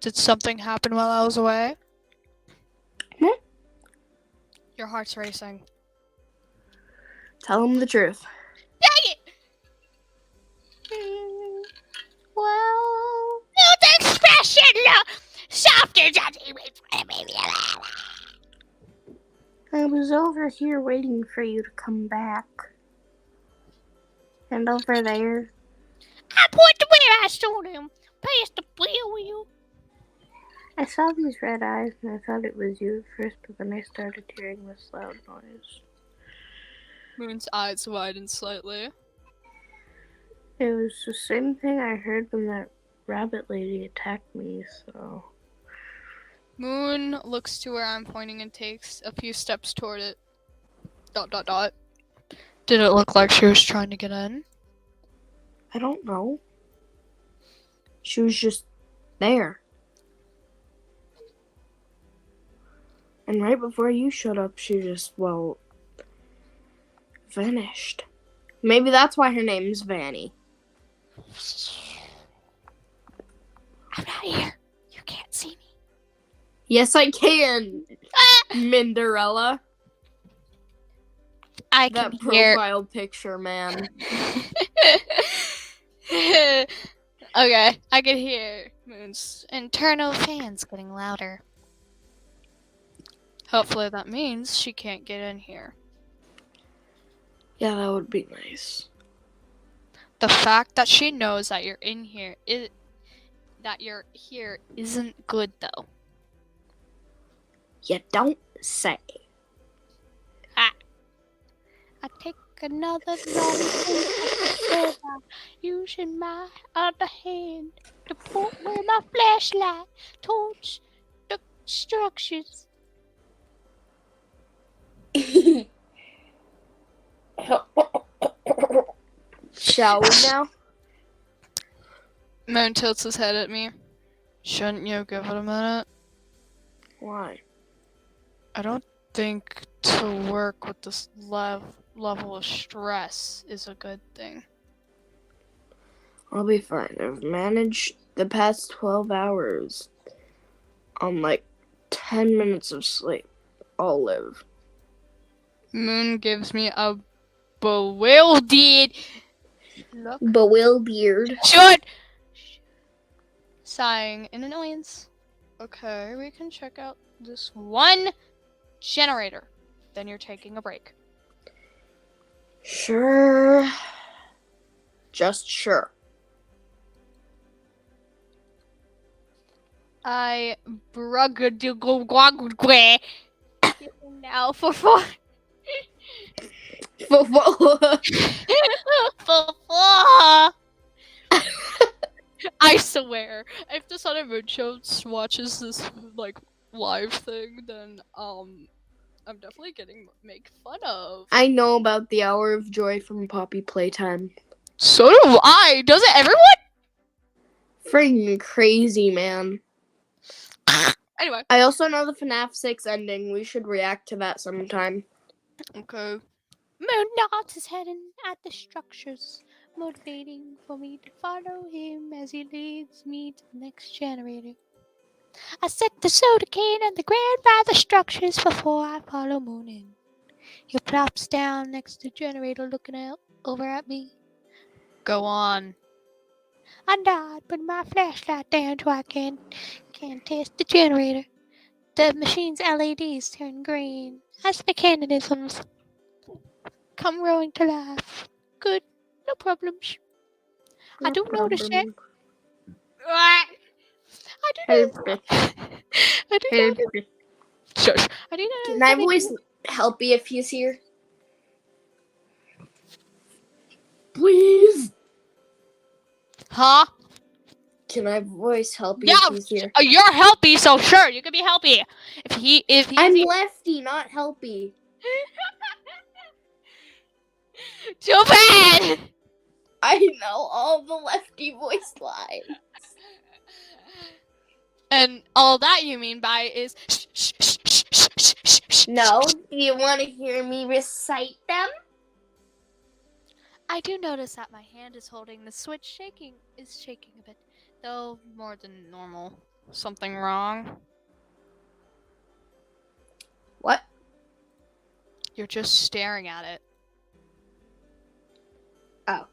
Did something happen while I was away? Hmm? Your heart's racing. Tell him the truth. Dang it! Well, New expression! Softer than I was over here waiting for you to come back. And over there. I put the where I saw them. Past the wheel. I saw these red eyes and I thought it was you at first, but then I started hearing this loud noise. Moon's eyes widened slightly. It was the same thing I heard when that rabbit lady attacked me, so... Moon looks to where I'm pointing and takes a few steps toward it. ... Did it look like she was trying to get in? I don't know. She was just there. And right before you showed up, she just, vanished. Maybe that's why her name's Vanny. I'm not here. You can't see me. Yes, I can, Minderella. I That can hear. profile picture, man. Okay, I can hear Moon's Internal fans getting louder. Hopefully that means she can't get in here. Yeah, that would be nice. The fact that she knows that you're here isn't good though. You don't say. I take another long soda, using my other hand to point where my flashlight towards the structures. Shall we now? Moon tilts his head at me. Shouldn't you give it a minute? Why? I don't think to work with this level of stress is a good thing. I'll be fine. I've managed the past 12 hours on 10 minutes of sleep. I'll live. Moon gives me a bewildered look. Bewildered. Shut! Sighing in annoyance. Okay, we can check out this one generator. Then you're taking a break. Sure. Just sure. I brugga now for 4. For I swear, if the Sun and Moon Show watches this live thing, then I'm definitely getting made fun of. I know about the Hour of Joy from Poppy Playtime. So do I. Does it everyone? Freaking crazy, man. Anyway. I also know the FNAF 6 ending. We should react to that sometime. Okay. Moon nods his head at the structures, motivating for me to follow him as he leads me to the next generator. I set the soda can on the ground by the structures before I follow Moon in. He plops down next to the generator looking out over at me. Go on. I died putting my flashlight down so I can test the generator. The machine's LEDs turn green as the mechanisms come rolling to life. Good, no problems. I do notice that. I do notice. I do notice. Shush. I do Can notice I that if voice Helpy if he's here? Please. Huh? Can I voice Helpy Yeah, if he's here? you're Helpy, so sure, you can be Helpy. If he's I'm here. Lefty, not Helpy. Too bad! I know all the Lefty voice lines. And all that you mean by is shh, shh, shh, shh, shh, shh, shh, shh. No, do you want to hear me recite them? I do notice that my hand is holding the switch shaking a bit, though more than normal. Something wrong? What? You're just staring at it. Oh.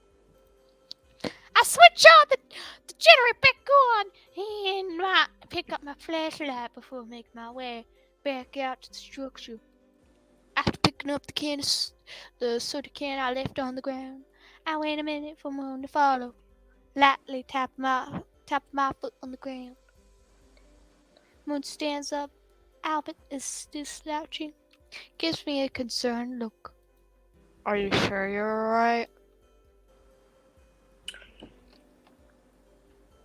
I switch on the generator back on and pick up my flashlight before I make my way back out to the structure. After picking up the soda can I left on the ground, I wait a minute for Moon to follow. Lightly tap my foot on the ground. Moon stands up. Albert is still slouching. Gives me a concerned look. Are you sure you're alright?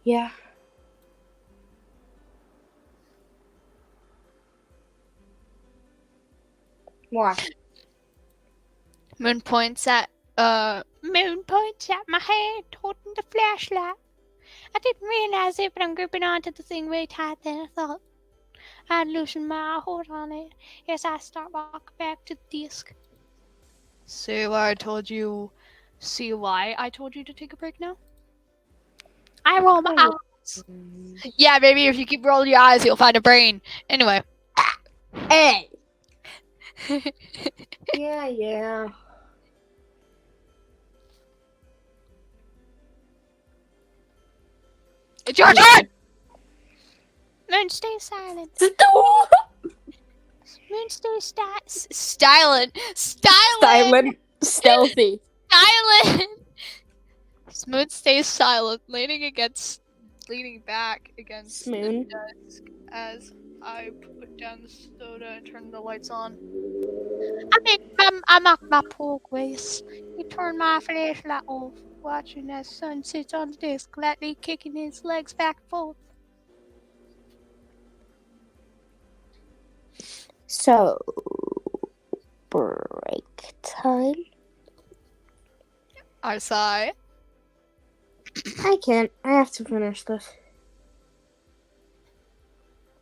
Yeah. Why? Moon points at my hand, holding the flashlight. I didn't realize it, but I'm gripping onto the thing way tight than I thought. I'd loosen my hold on it as I start walking back to the desk. See why I told you to take a break now? I roll my eyes. Yeah, maybe if you keep rolling your eyes, you'll find a brain. Anyway. Hey. Yeah. It's your turn! Moon, stay silent. Stop. Moon, stay Silent. Silent. Stealthy. Silent. Moon stays silent, leaning back against Moon. the desk as I put down the soda and turn the lights on. I mock my progress. He turned my flashlight off, watching as Sun sits on the desk, lightly kicking his legs back and forth. So, break time? I sigh. I can't. I have to finish this.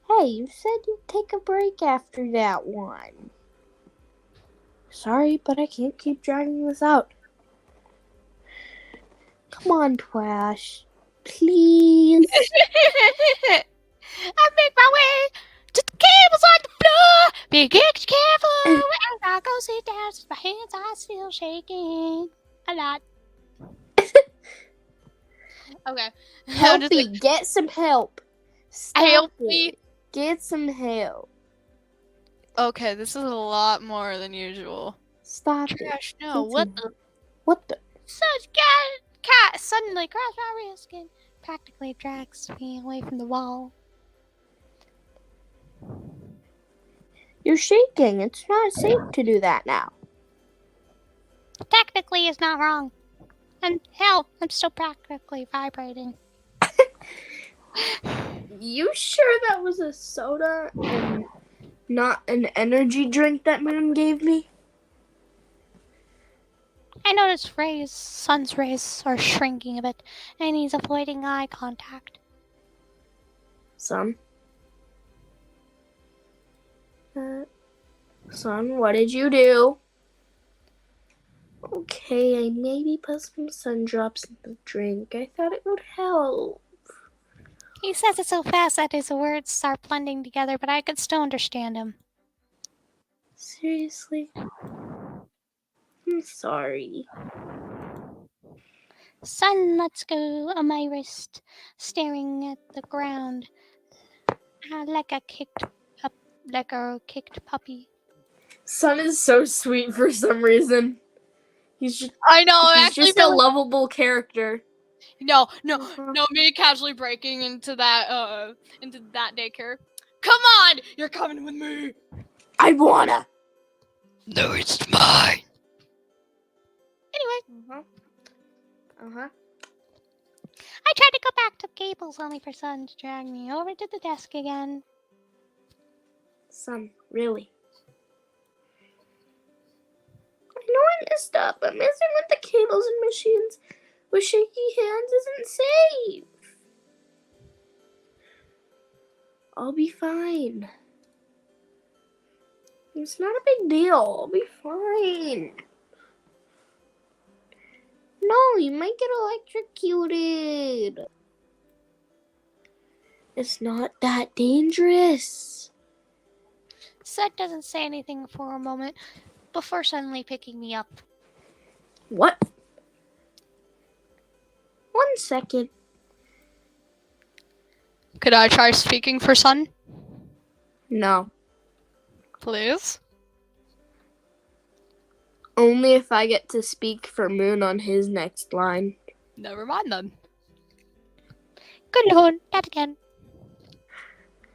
Hey, you said you'd take a break after that one. Sorry, but I can't keep dragging this out. Come on, Twash. Please. I make my way to the cables on the floor. Be extra careful as I go sit down since my hands are still shaking a lot. Okay. Helpy, get some help. Stop Helpy. it. Get some help. Okay, this is a lot more than usual. Stop it. Trash, no. Get What some- the? What the? Such cat suddenly grabs my wrist and practically drags me away from the wall. You're shaking. It's not safe to do that now. Technically, it's not wrong. And hell, I'm still practically vibrating. You sure that was a soda and not an energy drink that Moon gave me? I notice Sun's rays are shrinking a bit, and he's avoiding eye contact. Son, what did you do? Okay, I maybe put some sun drops in the drink. I thought it would help. He says it so fast that his words start blending together, but I could still understand him. Seriously? I'm sorry. Sun, let's go on my wrist, staring at the ground like a kicked puppy. Sun is so sweet for some reason. He's I know. I he's actually just feel a like lovable character. no, Uh-huh. me casually breaking into that daycare. Come on, you're coming with me. I wanna. No, it's mine. Anyway, Uh-huh. I tried to go back to Gables only for Sun to drag me over to the desk again. Sun, really. I know I messed up, but messing with the cables and machines with shaky hands isn't safe. I'll be fine. It's not a big deal. I'll be fine. No, you might get electrocuted. It's not that dangerous. Sun doesn't say anything for a moment before suddenly picking me up. What? 1 second. Could I try speaking for Sun, No. please? Only if I get to speak for Moon on his next line. Never mind then. Good lord, not again.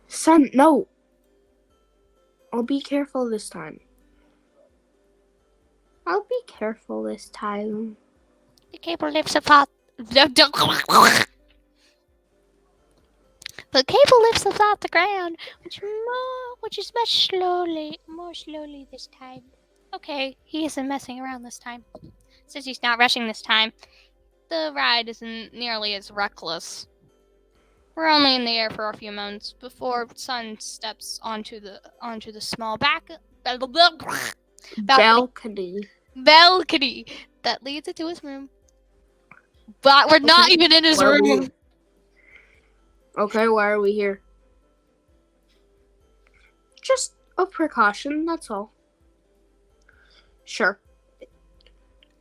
Sun, no. I'll be careful this time. I'll be careful this time. The cable lifts off. The cable lifts us off the ground, which is more slowly this time. Okay, he isn't messing around this time. Since he's not rushing this time, the ride isn't nearly as reckless. We're only in the air for a few moments before Sun steps onto the small Balcony. balcony that leads into his room. But we're not Okay. even in his Why are room. we- Okay, why are we here? Just a precaution, that's all. Sure.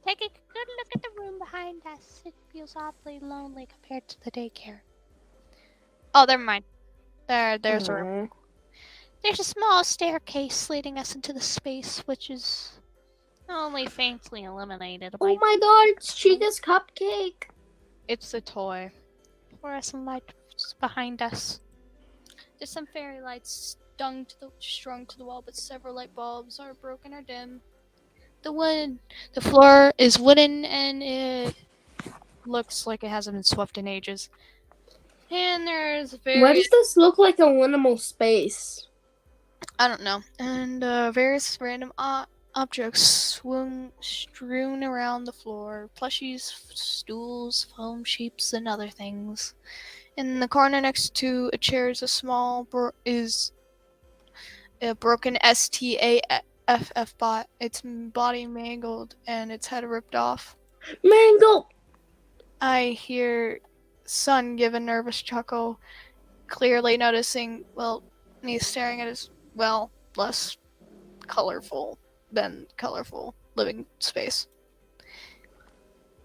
Take a good look at the room behind us. It feels awfully lonely compared to the daycare. Oh, never mind. There's a room. There's a small staircase leading us into the space, which is only faintly illuminated by Oh my god, it's Chica's cupcake. It's a toy. fluorescent lights behind us. There's some fairy lights strung to the wall, but several light bulbs are broken or dim. The floor is wooden, and it looks like it hasn't been swept in ages. And there's Why does this look like a liminal space? I don't know. And various random objects strewn around the floor. Plushies, stools, foam sheets, and other things. In the corner next to a chair is a broken STAFF bot. Its body mangled and its head ripped off. Mangle! I hear Sun give a nervous chuckle, clearly noticing, he's staring at his, less colorful than colorful living space.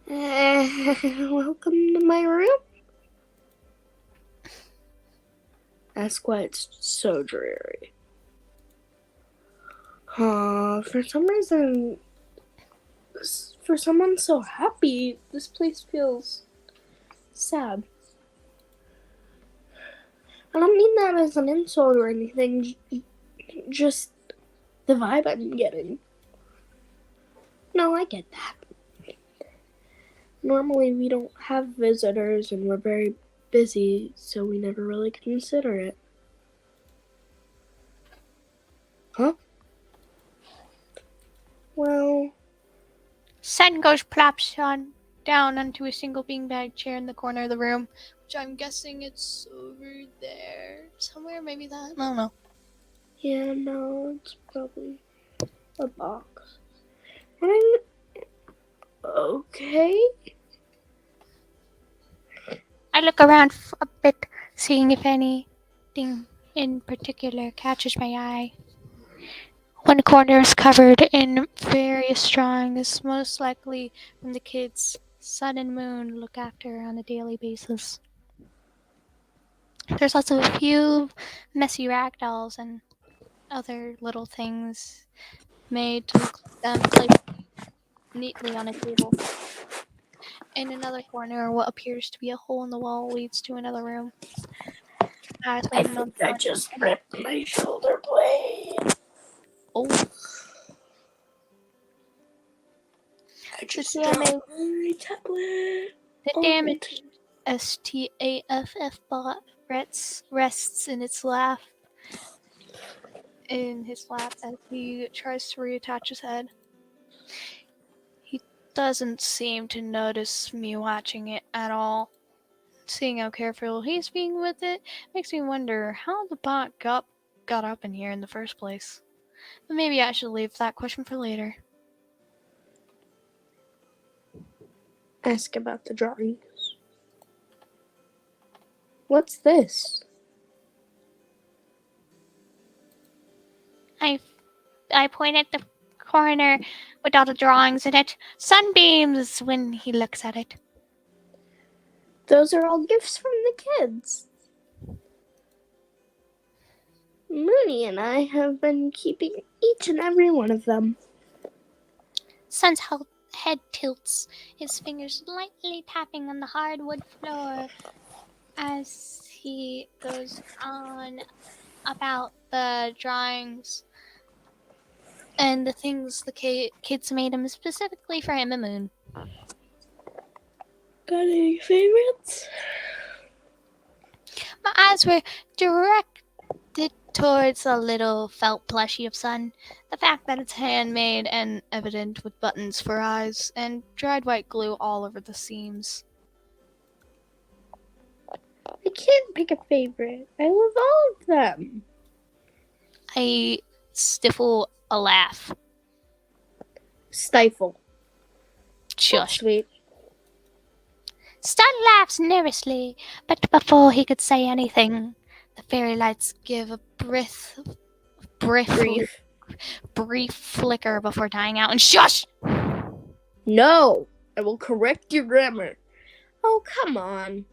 Welcome to my room. Ask why it's so dreary. For some reason, for someone so happy, this place feels sad. I don't mean that as an insult or anything, just the vibe I'm getting. No, I get that. Normally we don't have visitors and we're very busy, so we never really consider it. Huh? Well... Sun goes plops down onto a single beanbag chair in the corner of the room, Which I'm guessing it's over there somewhere, maybe that? I don't know. Yeah, no, it's probably a box. Okay. I look around a bit, seeing if anything in particular catches my eye. One corner is covered in various drawings, most likely from the kids Sun and Moon look after on a daily basis. There's also a few messy rag dolls and other little things made to look like them placed neatly on a table. In another corner, what appears to be a hole in the wall leads to another room. Eyes I waiting on think I Sun. just ripped my shoulder blade. Oh, I just the damage, dropped my tablet. the damaged STAFF bot rests in its lap. In his lap as he tries to reattach his head. He doesn't seem to notice me watching it at all. Seeing how careful he's being with it makes me wonder how the bot got up in here in the first place. But maybe I should leave that question for later. Ask about the drawings. What's this? I point at the corner with all the drawings in it. Sunbeams when he looks at it. Those are all gifts from the kids. Mooney and I have been keeping each and every one of them. Sun's head tilts, his fingers lightly tapping on the hardwood floor as he goes on about the drawings and the things the kids made him specifically for him and Moon. Got any favorites? My eyes were directed towards a little felt plushie of Sun. The fact that it's handmade and evident with buttons for eyes and dried white glue all over the seams. I can't pick a favorite. I love all of them. I stifle a laugh. Stifle. Shush. Sweet. Sun laughs nervously, but before he could say anything, the fairy lights give a brief flicker before dying out, and shush! No, I will correct your grammar. Oh, come on.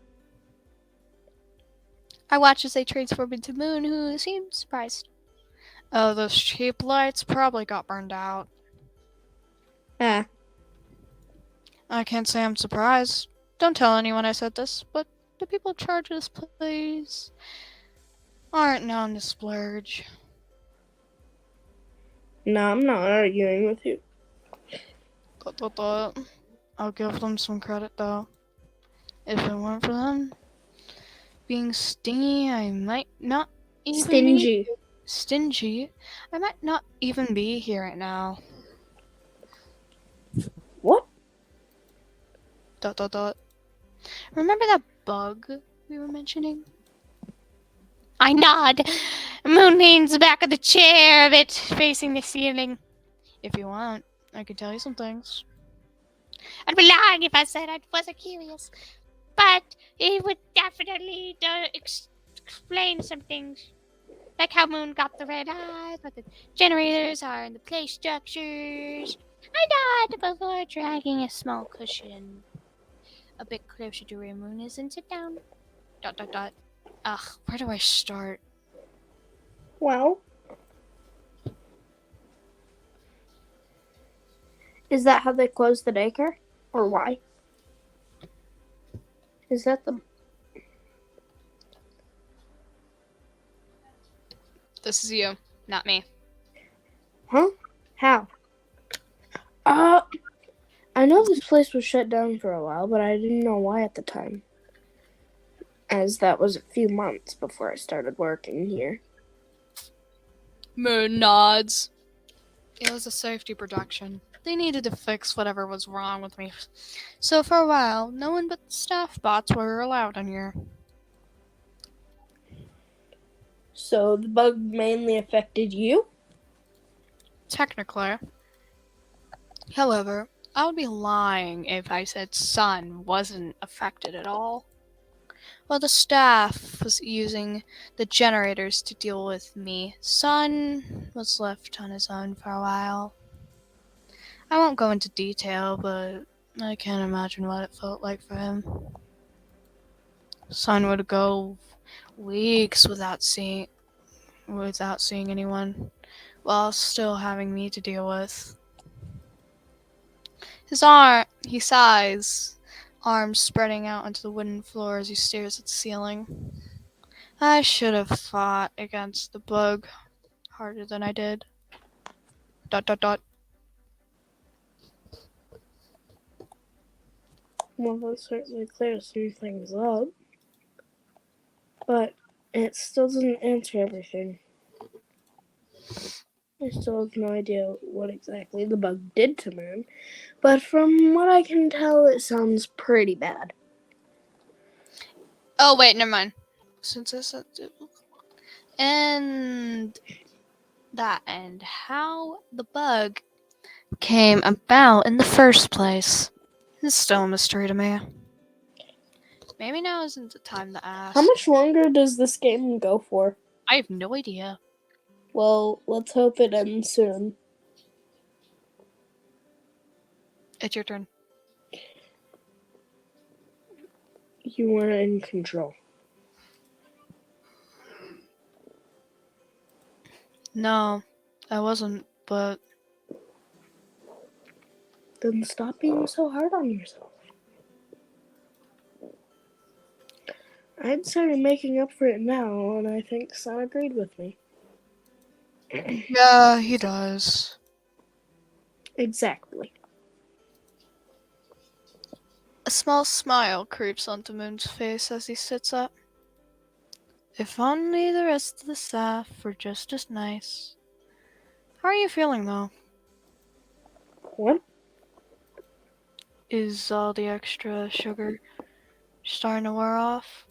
I watch as they transform into Moon, who seems surprised. Oh, those cheap lights probably got burned out. Ah. I can't say I'm surprised. Don't tell anyone I said this, but the people in charge of this place aren't known to splurge. No, I'm not arguing with you. I'll give them some credit, though. If it weren't for them being stingy, I might not even stingy. I might not even be here right now. What? ... Remember that bug we were mentioning? I nod. Moon leans back of the chair a bit, facing the ceiling. If you want, I could tell you some things. I'd be lying if I said I wasn't curious. But it would definitely explain some things. Like how Moon got the red eyes, what the generators are in the play structures. I nod before dragging a small cushion a bit closer to where Moon is and sit down. ... Ugh, where do I start? Well, is that how they closed the daycare? Or why? Is that the... This is you, not me. Huh? How? I know this place was shut down for a while, but I didn't know why at the time. As that was a few months before I started working here. Moon nods. It was a safety production. They needed to fix whatever was wrong with me. So for a while, no one but the staff bots were allowed in here. So the bug mainly affected you? Technically. However, I would be lying if I said Sun wasn't affected at all. While the staff was using the generators to deal with me, Sun was left on his own for a while. I won't go into detail, but I can't imagine what it felt like for him. Sun would go weeks without seeing anyone, while still having me to deal with. He sighs, arms spreading out onto the wooden floor as he stares at the ceiling. I should have fought against the bug harder than I did. ... Well, that certainly clears some things up. But it still doesn't answer everything. I still have no idea what exactly the bug did to Moon, but from what I can tell, it sounds pretty bad. Oh wait, never mind. Since I said and how the bug came about in the first place is still a mystery to me. Maybe now isn't the time to ask. How much longer does this game go for? I have no idea. Well, let's hope it ends soon. It's your turn. You weren't in control. No, I wasn't, but Then stop being so hard on yourself. I'd say you're making up for it now, and I think Son agreed with me. yeah, he does. Exactly. A small smile creeps onto Moon's face as he sits up. If only the rest of the staff were just as nice. How are you feeling, though? What? Is all the extra sugar starting to wear off?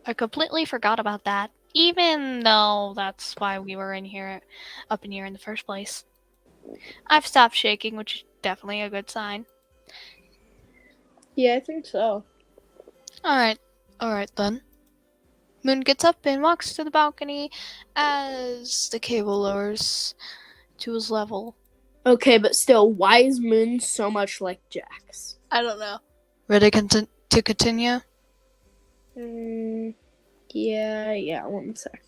I completely forgot about that, even though that's why we were up in here in the first place. I've stopped shaking, which is definitely a good sign. Yeah, I think so. Alright then. Moon gets up and walks to the balcony as the cable lowers to his level. Okay, but still, why is Moon so much like Jax? I don't know. Ready to continue? Yeah, 1 sec.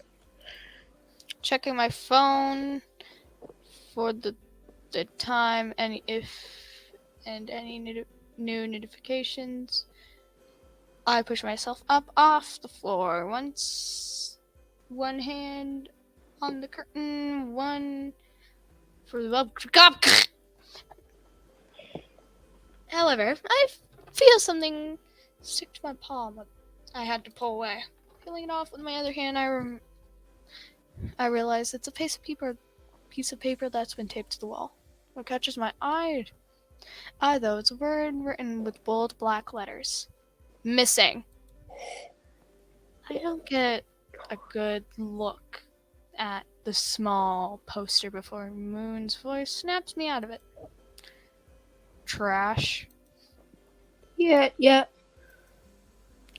Checking my phone for the time and any new notifications. I push myself up off the floor. One hand on the curtain, one for the bub. However, I feel something stick to my palm. I had to pull away. Peeling it off with my other hand, I realize it's a piece of paper that's been taped to the wall. What catches my eye, though, it's a word written with bold black letters. Missing. I don't get a good look at the small poster before Moon's voice snaps me out of it. Trash. Yeah.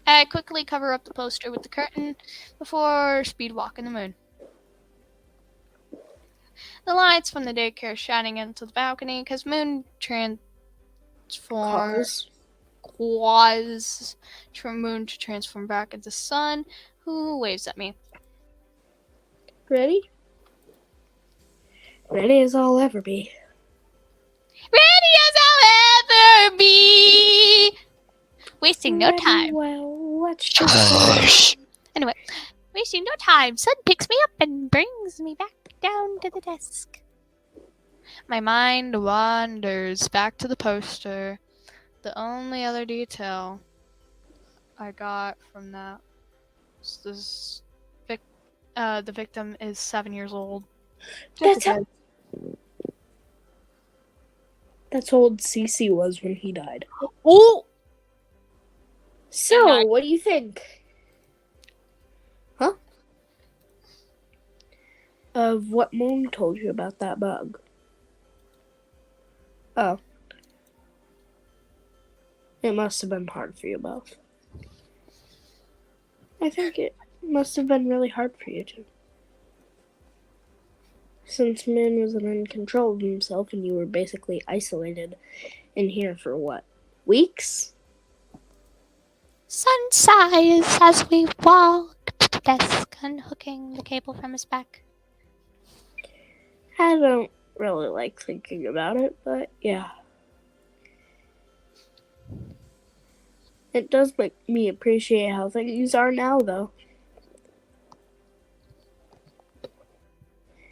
I quickly cover up the poster with the curtain before speed walking the Moon. The lights from the daycare shining into the balcony because Moon cause Moon to transform back into Sun, who waves at me. Ready? Ready as I'll ever be. Ready as I'll ever be! Wasting no time. Well, let's just... Anyway, wasting no time. Sun picks me up and brings me back down to the desk. My mind wanders back to the poster. The only other detail I got from that was the victim is 7 years old. That's how old Cece was when he died. Oh! So, what do you think? Huh? Of what Moon told you about that bug. Oh. It must have been hard for you both. I think it must have been really hard for you too. Since Moon was in control of himself and you were basically isolated in here for what? Weeks? Sun sighs as we walk to the desk, unhooking the cable from his back. I don't really like thinking about it, but yeah. It does make me appreciate how things are now, though.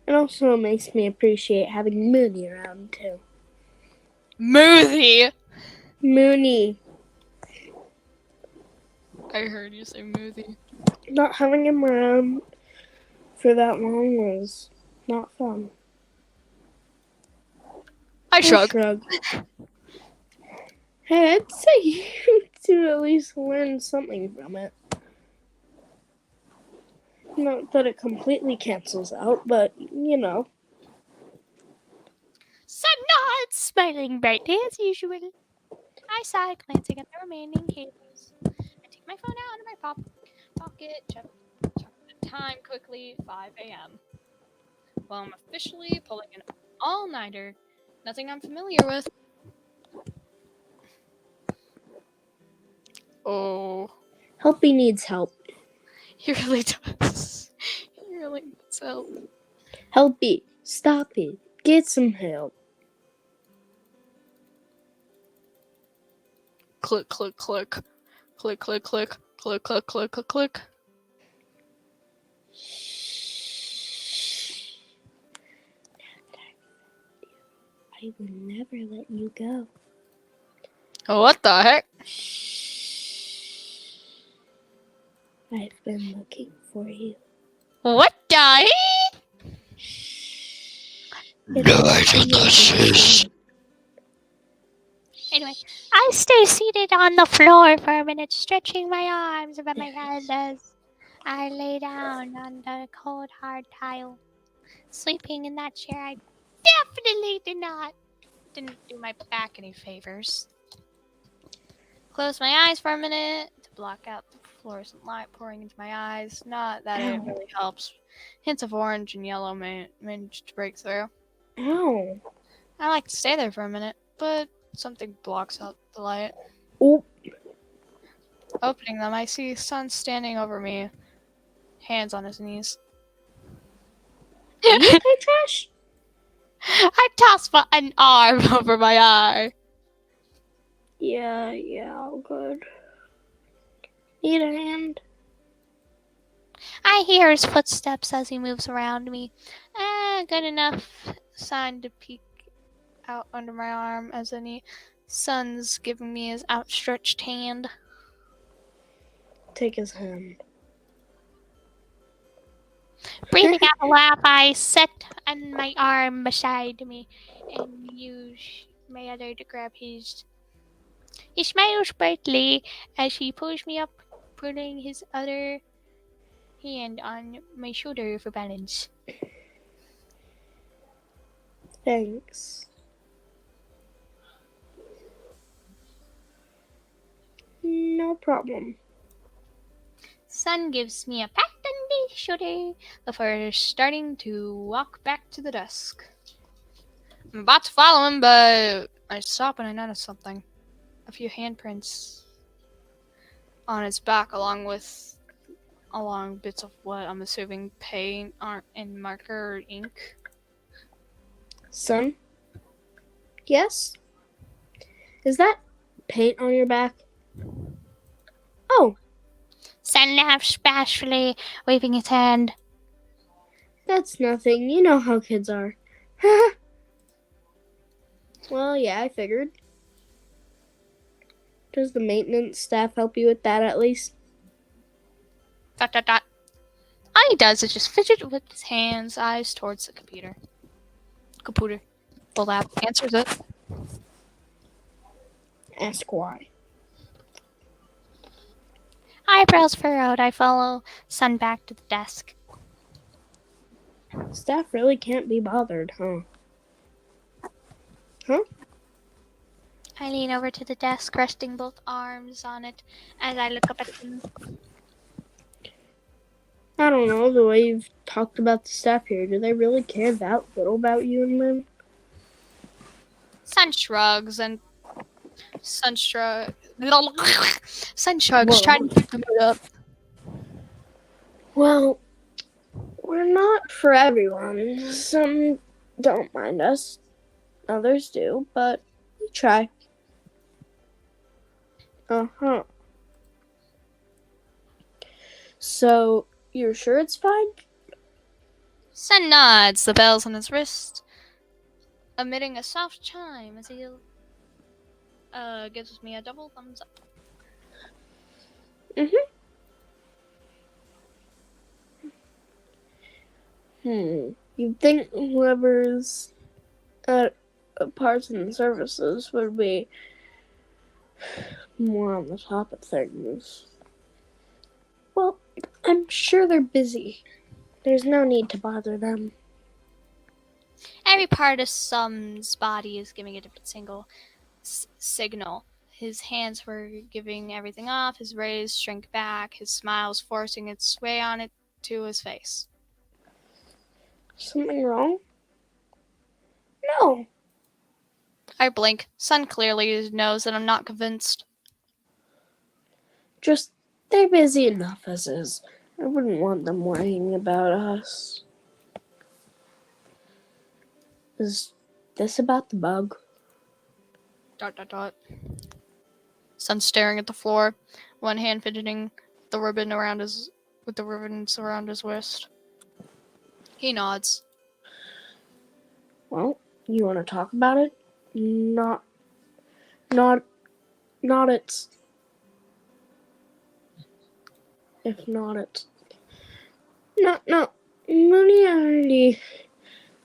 It also makes me appreciate having Mooney around, too. Smoothie. Mooney. I heard you say smoothie. Not having him around for that long was not fun. I shrug. Hey, I'd say you to at least learn something from it. Not that it completely cancels out, but you know. Sun nods, smiling brightly as usual. I sigh, glancing at the remaining cables. I take my phone out of my pocket, check the time quickly, 5 a.m. Well, I'm officially pulling an all-nighter. Nothing I'm familiar with. Oh, Helpy needs help. he really does. He really needs help. Helpy, stop it. Get some help. Click, click, click. Click, click, click. Click, click, click, click, click. I will never let you go. Oh, what the heck? I've been looking for you. What the? Anyway, I stay seated on the floor for a minute, stretching my arms above my head as I lay down on the cold, hard tile. Sleeping in that chair, I definitely didn't do my back any favors. Close my eyes for a minute to block out the fluorescent light pouring into my eyes. Not that it really helps. Hints of orange and yellow manage to break through. Ow. I like to stay there for a minute, but something blocks out the light. Oh. Opening them, I see Sun standing over me, hands on his knees. Are you okay, Trash? I toss an arm over my eye. Yeah, good. Need a hand? I hear his footsteps as he moves around me. Good enough sign to peek out under my arm as any Sun's giving me his outstretched hand. Take his hand. Breathing out a laugh, I set on my arm beside me and use my other to grab his. He smiles brightly as he pulls me up, putting his other hand on my shoulder for balance. Thanks. No problem. Sun gives me a pat on the shoulder before starting to walk back to the desk. I'm about to follow him, but I stop and I notice something. A few handprints on his back, along bits of what I'm assuming paint and marker or ink. Son? Yes? Is that paint on your back? Oh, Sun laughs bashfully, waving his hand. that's nothing. You know how kids are. Well, yeah, I figured. Does the maintenance staff help you with that at least? ... All he does is just fidget with his hands, eyes towards the computer. The lab answers it. Ask why. Eyebrows furrowed, I follow Sun back to the desk. Staff really can't be bothered, huh? I lean over to the desk, resting both arms on it as I look up at him. I don't know, the way you've talked about the staff here, do they really care that little about you and them? Sun shrugs and Sun shrugs. Sun shrugs, Whoa. trying to keep the mood up. Well, we're not for everyone. Some don't mind us, others do, but we try. Uh-huh. So, you're sure it's fine? Sun nods, the bells on his wrist emitting a soft chime as he gives me a double thumbs up. You'd think whoever's at parts and services would be more on the top of things. Well, I'm sure they're busy. There's no need to bother them. Every part of Sun's body is giving a different signal. His hands were giving everything off, his rays shrink back, his smile was forcing its way on it to his face. Something wrong? No. I blink. Sun clearly knows that I'm not convinced. Just, they're busy enough as is. I wouldn't want them worrying about us. Is this about the bug? ... Sun staring at the floor, one hand fidgeting the ribbon with the ribbons around his wrist. He nods. Well, you want to talk about it? Not it's. If not it's. No. Mooney already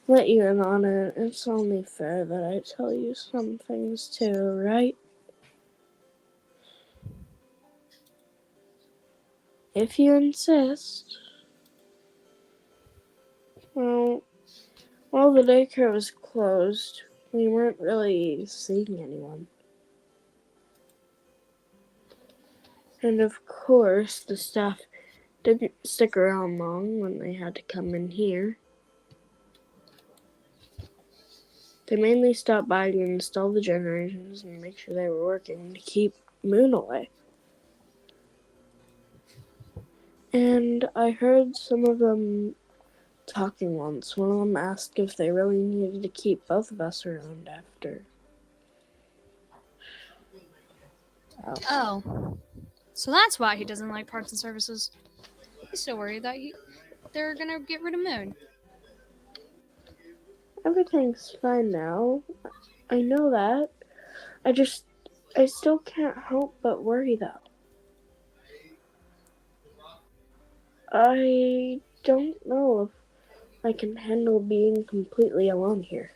let you in on it. It's only fair that I tell you some things too, right? If you insist. Well, while the daycare was closed, we weren't really seeing anyone. And of course, the staff didn't stick around long when they had to come in here. They mainly stopped by to install the generators and make sure they were working to keep Moon away. And I heard some of them talking once. One of them asked if they really needed to keep both of us around after. Oh. So that's why he doesn't like parts and services. He's still worried that they're gonna get rid of Moon. Everything's fine now. I know that. I still can't help but worry though. I don't know if I can handle being completely alone here.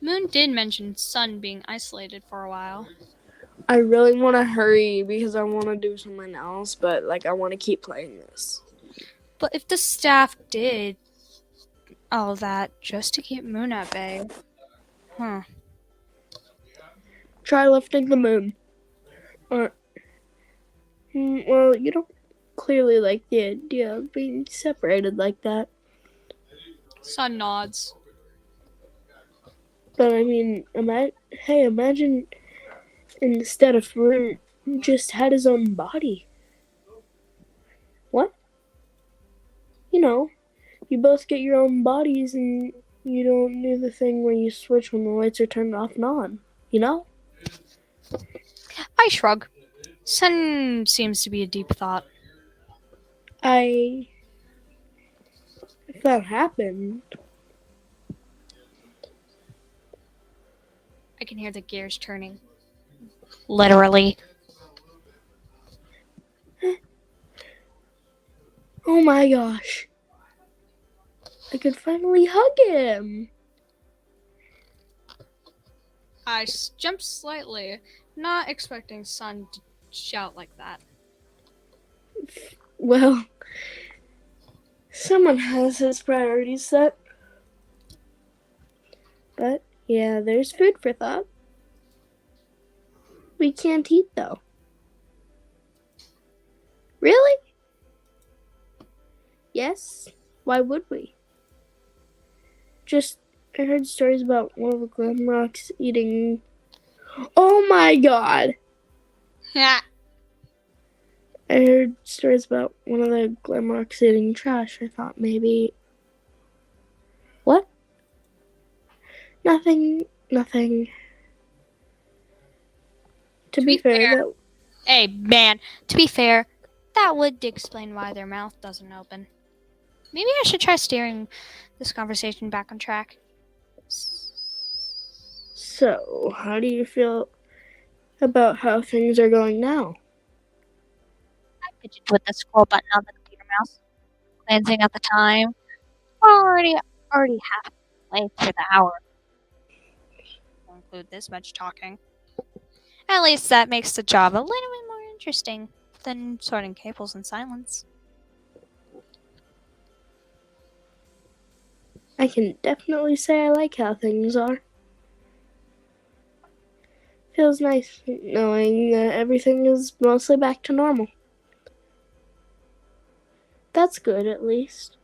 Moon did mention Sun being isolated for a while. I really want to hurry because I want to do something else, but I want to keep playing this. But if the staff did all that just to keep Moon at bay, Try lifting the moon. Well, you don't clearly like the idea of being separated like that. Sun nods. But I mean, imagine instead of Moon just had his own body. What? You know, you both get your own bodies and you don't do the thing where you switch when the lights are turned off and on. You know? I shrug. Sun seems to be a deep thought. If that happened, I can hear the gears turning. Literally. oh my gosh. I could finally hug him. I jumped slightly, not expecting Sun to shout like that. Well, someone has his priorities set. But, yeah, there's food for thought. We can't eat, though. Really? Yes? Why would we? I heard stories about one of the Glamrocks eating Oh my god. Yeah. I heard stories about one of the Glamrocks eating trash. I thought maybe. What? Nothing. To be fair, that. Hey, man, to be fair, that would explain why their mouth doesn't open. Maybe I should try steering this conversation back on track. So, how do you feel about how things are going now? I fidgeted with the scroll button on the computer mouse, glancing at the time. Already halfway through the hour. Won't include this much talking. At least that makes the job a little bit more interesting than sorting cables in silence. I can definitely say I like how things are. Feels nice knowing that everything is mostly back to normal. That's good, at least.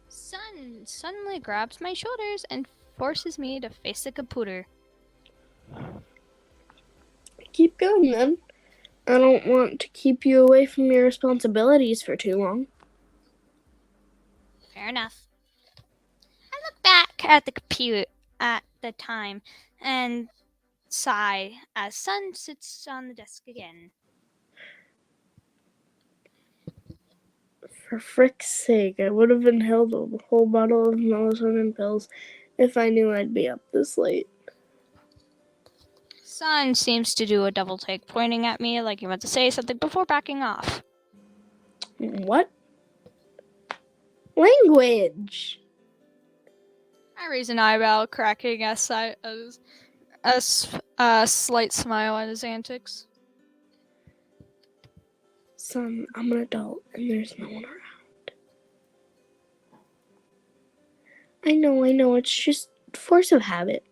Sun suddenly grabs my shoulders and forces me to face the computer. Keep going then. I don't want to keep you away from your responsibilities for too long. Fair enough. I look back at the computer at the time and sigh as Sun sits on the desk again. For frick's sake, I would have inhaled a whole bottle of melatonin pills if I knew I'd be up this late. Sun seems to do a double take, pointing at me like he wants to say something before backing off. What? Language! I raise an eyebrow, cracking a slight smile at his antics. Son, I'm an adult and there's no one around. I know, it's just force of habit.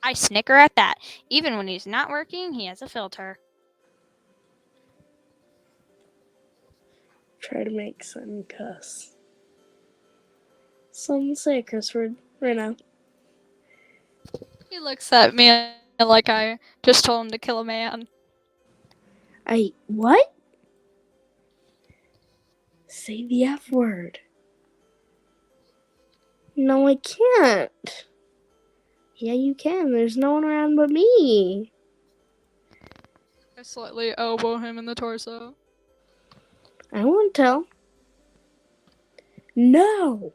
I snicker at that. Even when he's not working, he has a filter. Try to make Son cuss. Son, say a curse word right now. He looks at me like I just told him to kill a man. What? Say the F word. No, I can't. Yeah, you can. There's no one around but me. I slightly elbow him in the torso. I won't tell. No.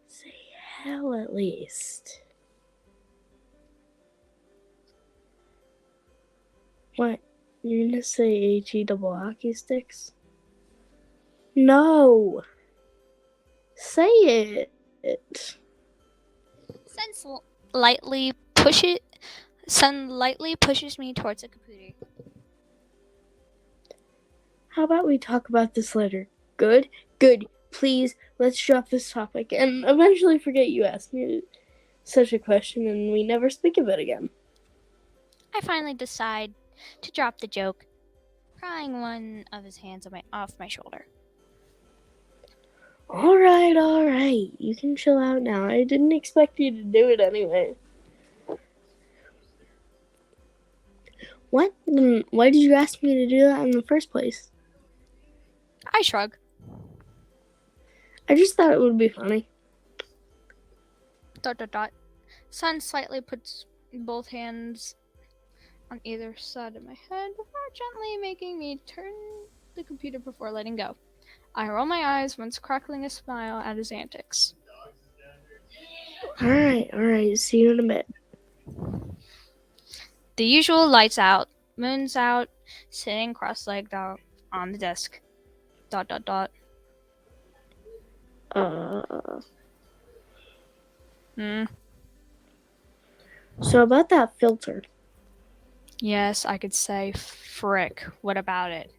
Say hell at least. What? You're gonna say HE double hockey sticks? No. Say it. Sun lightly pushes me towards the computer. How about we talk about this later? Good? Please, let's drop this topic and eventually forget you asked me such a question and we never speak of it again. I finally decide to drop the joke, prying one of his hands off my shoulder. All right. You can chill out now. I didn't expect you to do it anyway. What? Why did you ask me to do that in the first place? I shrug. I just thought it would be funny. ... Sun slightly puts both hands on either side of my head before gently making me turn the computer before letting go. I roll my eyes once crackling a smile at his antics. All right. See you in a bit. The usual lights out, moon's out, sitting cross-legged out on the desk. ... So about that filter. Yes, I could say, frick, what about it?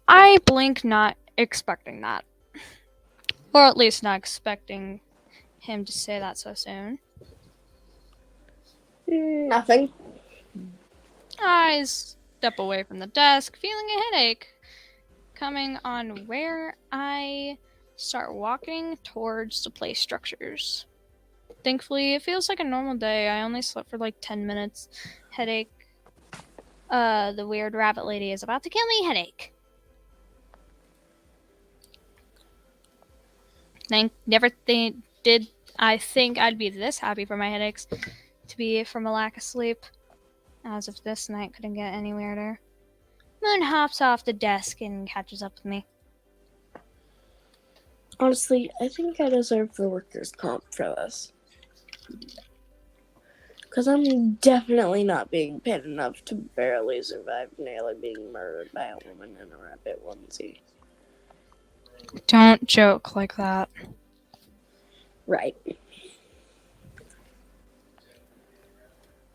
I blink, not expecting that. Or at least not expecting him to say that so soon. Nothing. I step away from the desk, feeling a headache coming on where I start walking towards the play structures. Thankfully, it feels like a normal day. I only slept for like 10 minutes. Headache. The weird rabbit lady is about to kill me. Headache. Did I think I'd be this happy for my headaches to be from a lack of sleep. As if this night couldn't get any weirder. Moon hops off the desk and catches up with me. Honestly, I think I deserve the workers' comp for this. Because I'm definitely not being paid enough to barely survive nearly being murdered by a woman in a rabbit onesie. Don't joke like that. Right.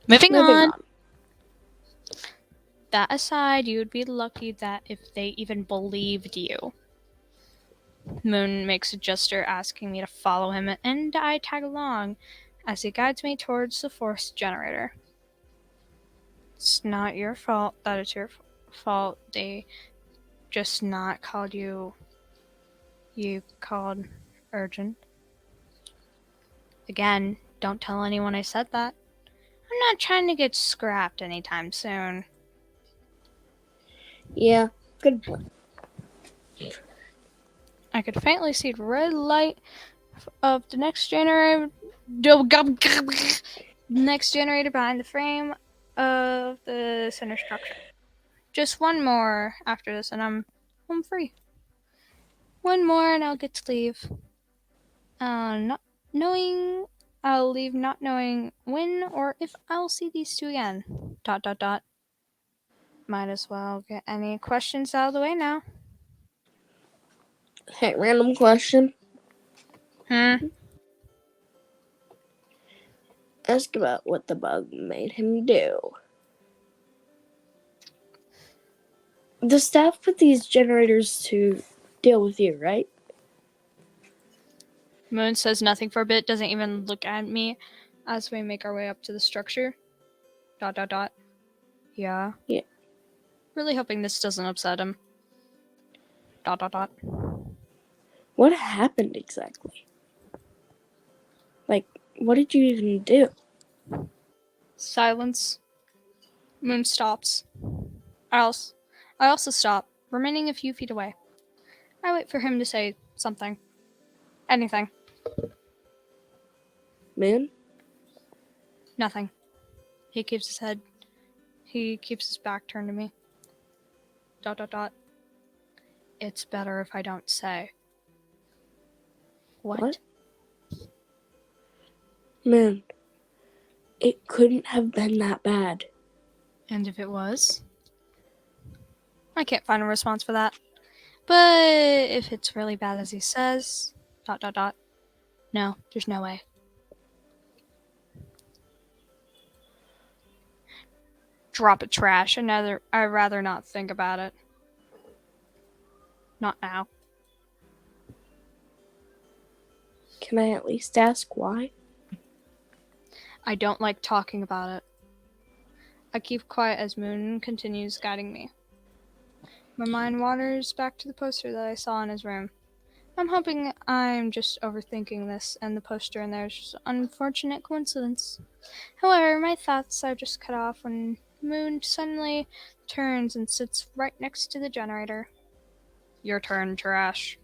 Moving on. That aside, you would be lucky that if they even believed you. Moon makes a gesture asking me to follow him, and I tag along as he guides me towards the force generator. It's not your fault that it's your fault. They just not called you. You called urgent. Again, don't tell anyone I said that. I'm not trying to get scrapped anytime soon. Yeah, good point. I could faintly see the red light of the next generator. Next generator behind the frame of the center structure. Just one more after this, and I'm free. One more, and I'll get to leave. Not knowing, I'll leave not knowing when or if I'll see these two again. ... Might as well get any questions out of the way now. Hey, random question. Ask about what the bug made him do. The staff put these generators to deal with you, right? Moon says nothing for a bit, doesn't even look at me as we make our way up to the structure. ... Yeah. Yeah. Really hoping this doesn't upset him. ... What happened exactly? Like, what did you even do? Silence. Moon stops. I also stop, remaining a few feet away. I wait for him to say something. Anything. Man? Nothing. He keeps his back turned to me. ... It's better if I don't say. What? Man, it couldn't have been that bad. And if it was? I can't find a response for that. But if it's really bad as he says... No, there's no way. Drop it, trash. I'd rather not think about it. Not now. Can I at least ask why? I don't like talking about it. I keep quiet as Moon continues guiding me. My mind wanders back to the poster that I saw in his room. I'm hoping I'm just overthinking this and the poster in there is just an unfortunate coincidence. However, my thoughts are just cut off when Moon suddenly turns and sits right next to the generator. Your turn, trash.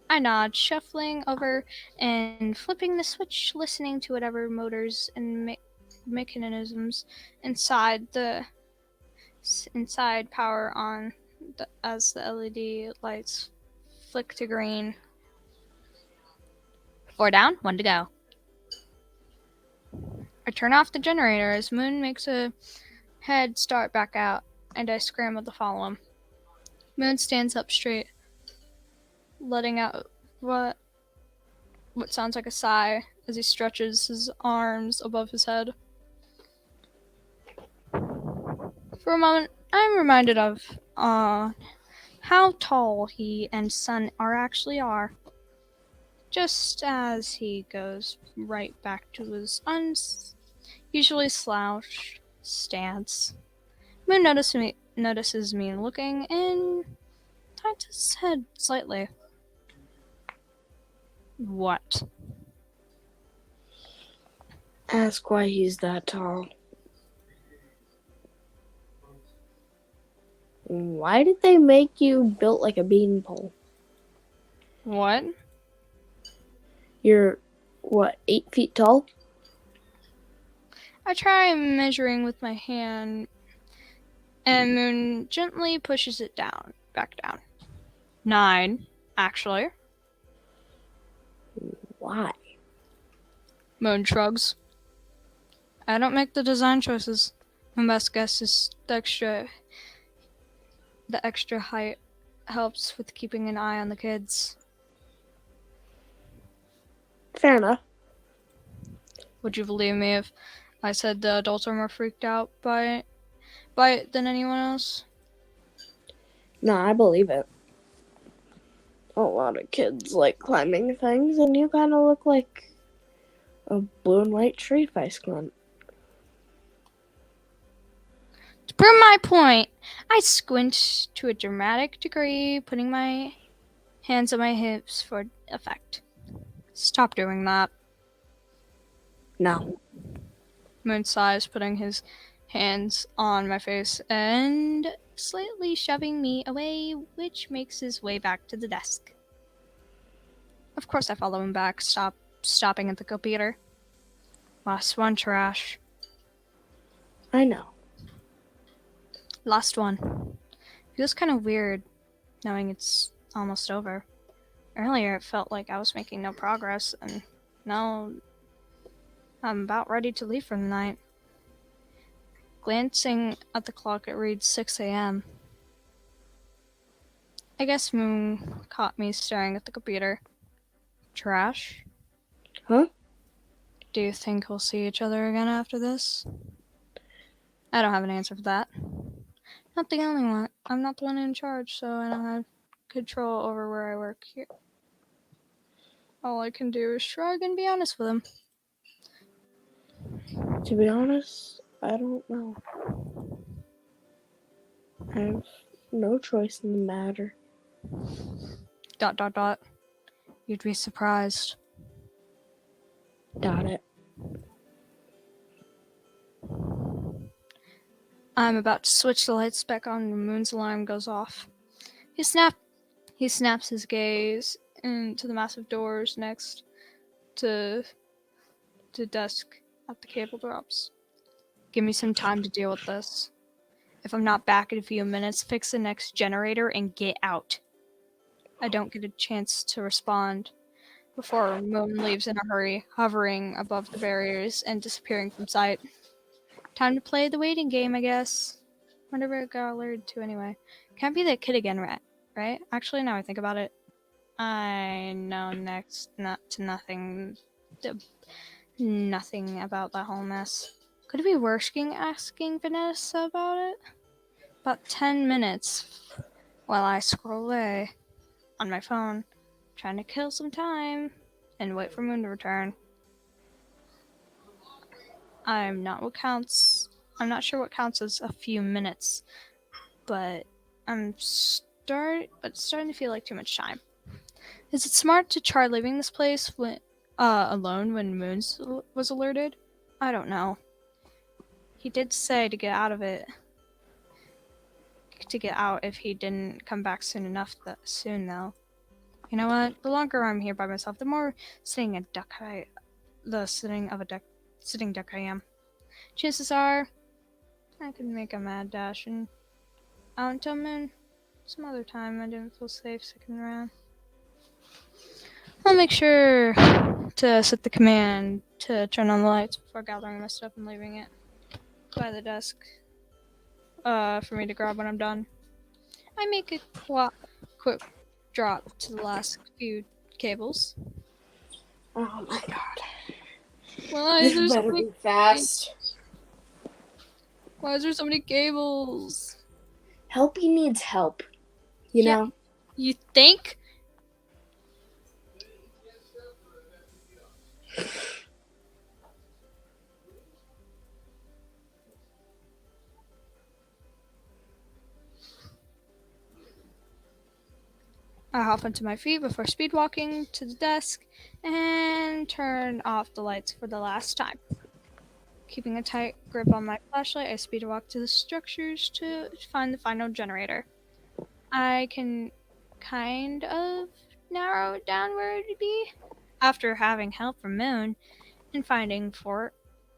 I nod, shuffling over and flipping the switch, listening to whatever motors and mechanisms inside power on as the LED lights flick to green. 4 down, 1 to go. I turn off the generator as Moon makes a head start back out, and I scramble to follow him. Moon stands up straight, letting out what sounds like a sigh as he stretches his arms above his head. For a moment, I'm reminded of how tall he and Sun actually are. Just as he goes right back to his usually slouched stance, Moon notices me looking and tilts his head slightly. What? Ask why he's that tall. Why did they make you built like a beanpole? What? You're, 8 feet tall? I try measuring with my hand, and Moon gently pushes it down, back down. 9, actually. Why? Moon shrugs. I don't make the design choices. My best guess is the extra height helps with keeping an eye on the kids. Fair enough. Would you believe me if I said the adults are more freaked out by it than anyone else? No, I believe it. A lot of kids like climbing things, and you kind of look like a blue and white tree face glint. To prove my point, I squint to a dramatic degree, putting my hands on my hips for effect. Stop doing that. No. Moon sighs, putting his hands on my face and slightly shoving me away, which makes his way back to the desk. Of course I follow him back, stopping at the computer. Last one, trash. I know. Last one. Feels kind of weird knowing it's almost over. Earlier it felt like I was making no progress, and now I'm about ready to leave for the night. Glancing at the clock, it reads 6 a.m. I guess Moon caught me staring at the computer. Trash? Huh? Do you think we'll see each other again after this? I don't have an answer for that. Not the only one. I'm not the one in charge, so I don't have control over where I work here. All I can do is shrug and be honest with him. To be honest, I don't know. I have no choice in the matter. ... You'd be surprised. Doubt it. I'm about to switch the lights back on and Moon's alarm goes off. He snaps his gaze into the massive doors next to desk at the cable drops. Give me some time to deal with this. If I'm not back in a few minutes, fix the next generator and get out. I don't get a chance to respond before Moon leaves in a hurry, hovering above the barriers and disappearing from sight. Time to play the waiting game, I guess. Whatever it got alerted to anyway. Can't be that kid again, right? Actually, now I think about it, I know nothing about that whole mess. Could it be worse asking Vanessa about it? About 10 minutes while I scroll away on my phone, trying to kill some time and wait for Moon to return. I'm not sure what counts as a few minutes, but it's starting to feel like too much time. Is it smart to try leaving this place alone when Moons was alerted? I don't know. He did say to get out of it. To get out if he didn't come back soon though. You know what? The longer I'm here by myself, the more sitting duck I am. Chances are I could make a mad dash and out until Moon. Some other time I didn't feel safe sticking around. I'll make sure to set the command to turn on the lights before gathering my stuff and leaving it by the desk for me to grab when I'm done. I make a quick drop to the last few cables. Oh my god. Why is there so Better many be fast. Why is there so many cables? Helpy needs help. You know? You think? I hop onto my feet before speed walking to the desk and turn off the lights for the last time. Keeping a tight grip on my flashlight, I speed walk to the structures to find the final generator. I can kind of narrow it down where it would be after having help from Moon and finding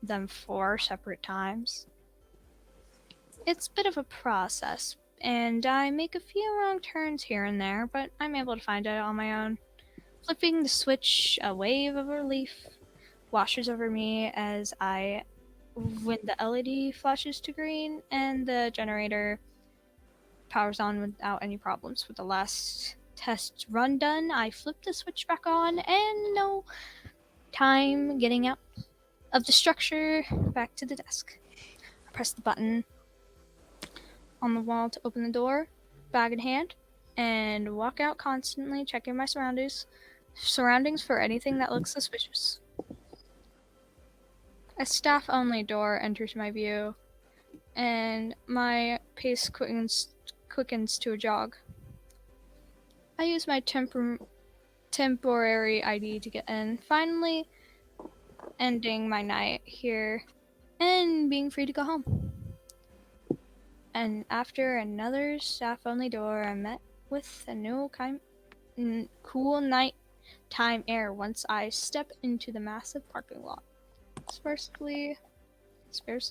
them 4 separate times. It's a bit of a process, and I make a few wrong turns here and there, but I'm able to find it on my own. Flipping the switch, a wave of relief washes over me when the LED flashes to green and the generator powers on without any problems. With the last test run done, I flip the switch back on and no time getting out of the structure back to the desk. I press the button on the wall to open the door, bag in hand, and walk out, constantly checking my surroundings for anything that looks suspicious. A staff-only door enters my view, and my pace quickens to a jog. I use my temporary ID to get in, finally ending my night here and being free to go home. And after another staff-only door, I'm met with a new cool nighttime air once I step into the massive parking lot. Sparsely,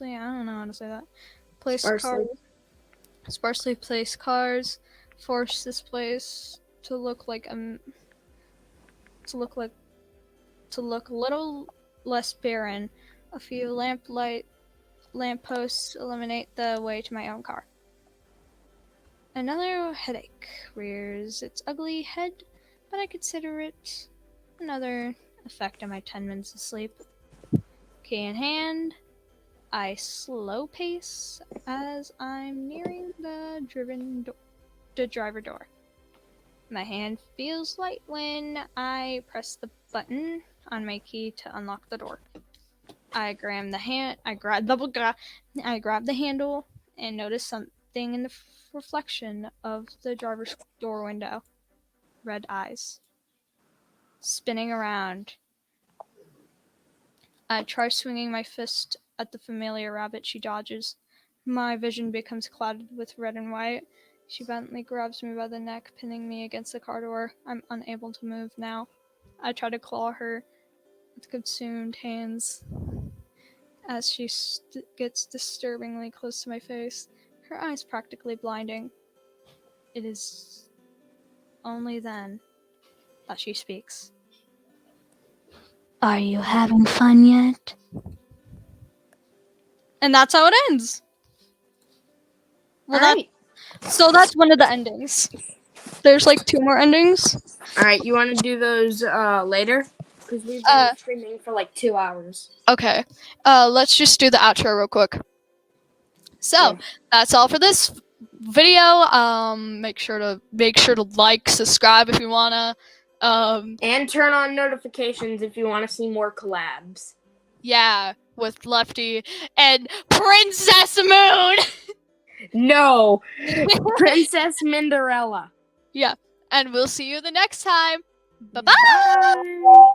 I don't know how to say that. Sparsely placed cars force this place to look a little less barren. A few lampposts illuminate the way to my own car. Another headache rears its ugly head, but I consider it another effect of my 10 minutes of sleep. Key in hand, I slow pace as I'm nearing the driver door. My hand feels light when I press the button on my key to unlock the door. I grab the handle and notice something in the reflection of the driver's door window. Red eyes. Spinning around. I try swinging my fist at the familiar rabbit. She dodges. My vision becomes clouded with red and white. She violently grabs me by the neck, pinning me against the car door. I'm unable to move now. I try to claw her with consumed hands as she gets disturbingly close to my face, her eyes practically blinding. It is only then that she speaks. Are you having fun yet? And that's how it ends. Well, Alright. So that's one of the endings. There's like 2 more endings. Alright, you want to do those later? Because we've been streaming for like 2 hours. Okay. Let's just do the outro real quick. So, that's all for this video. Make sure to like, subscribe if you wanna. And turn on notifications if you want to see more collabs. Yeah, with Lefty and Princess Moon. No, Princess Minderella. Yeah, and we'll see you the next time. Bye-bye. Bye.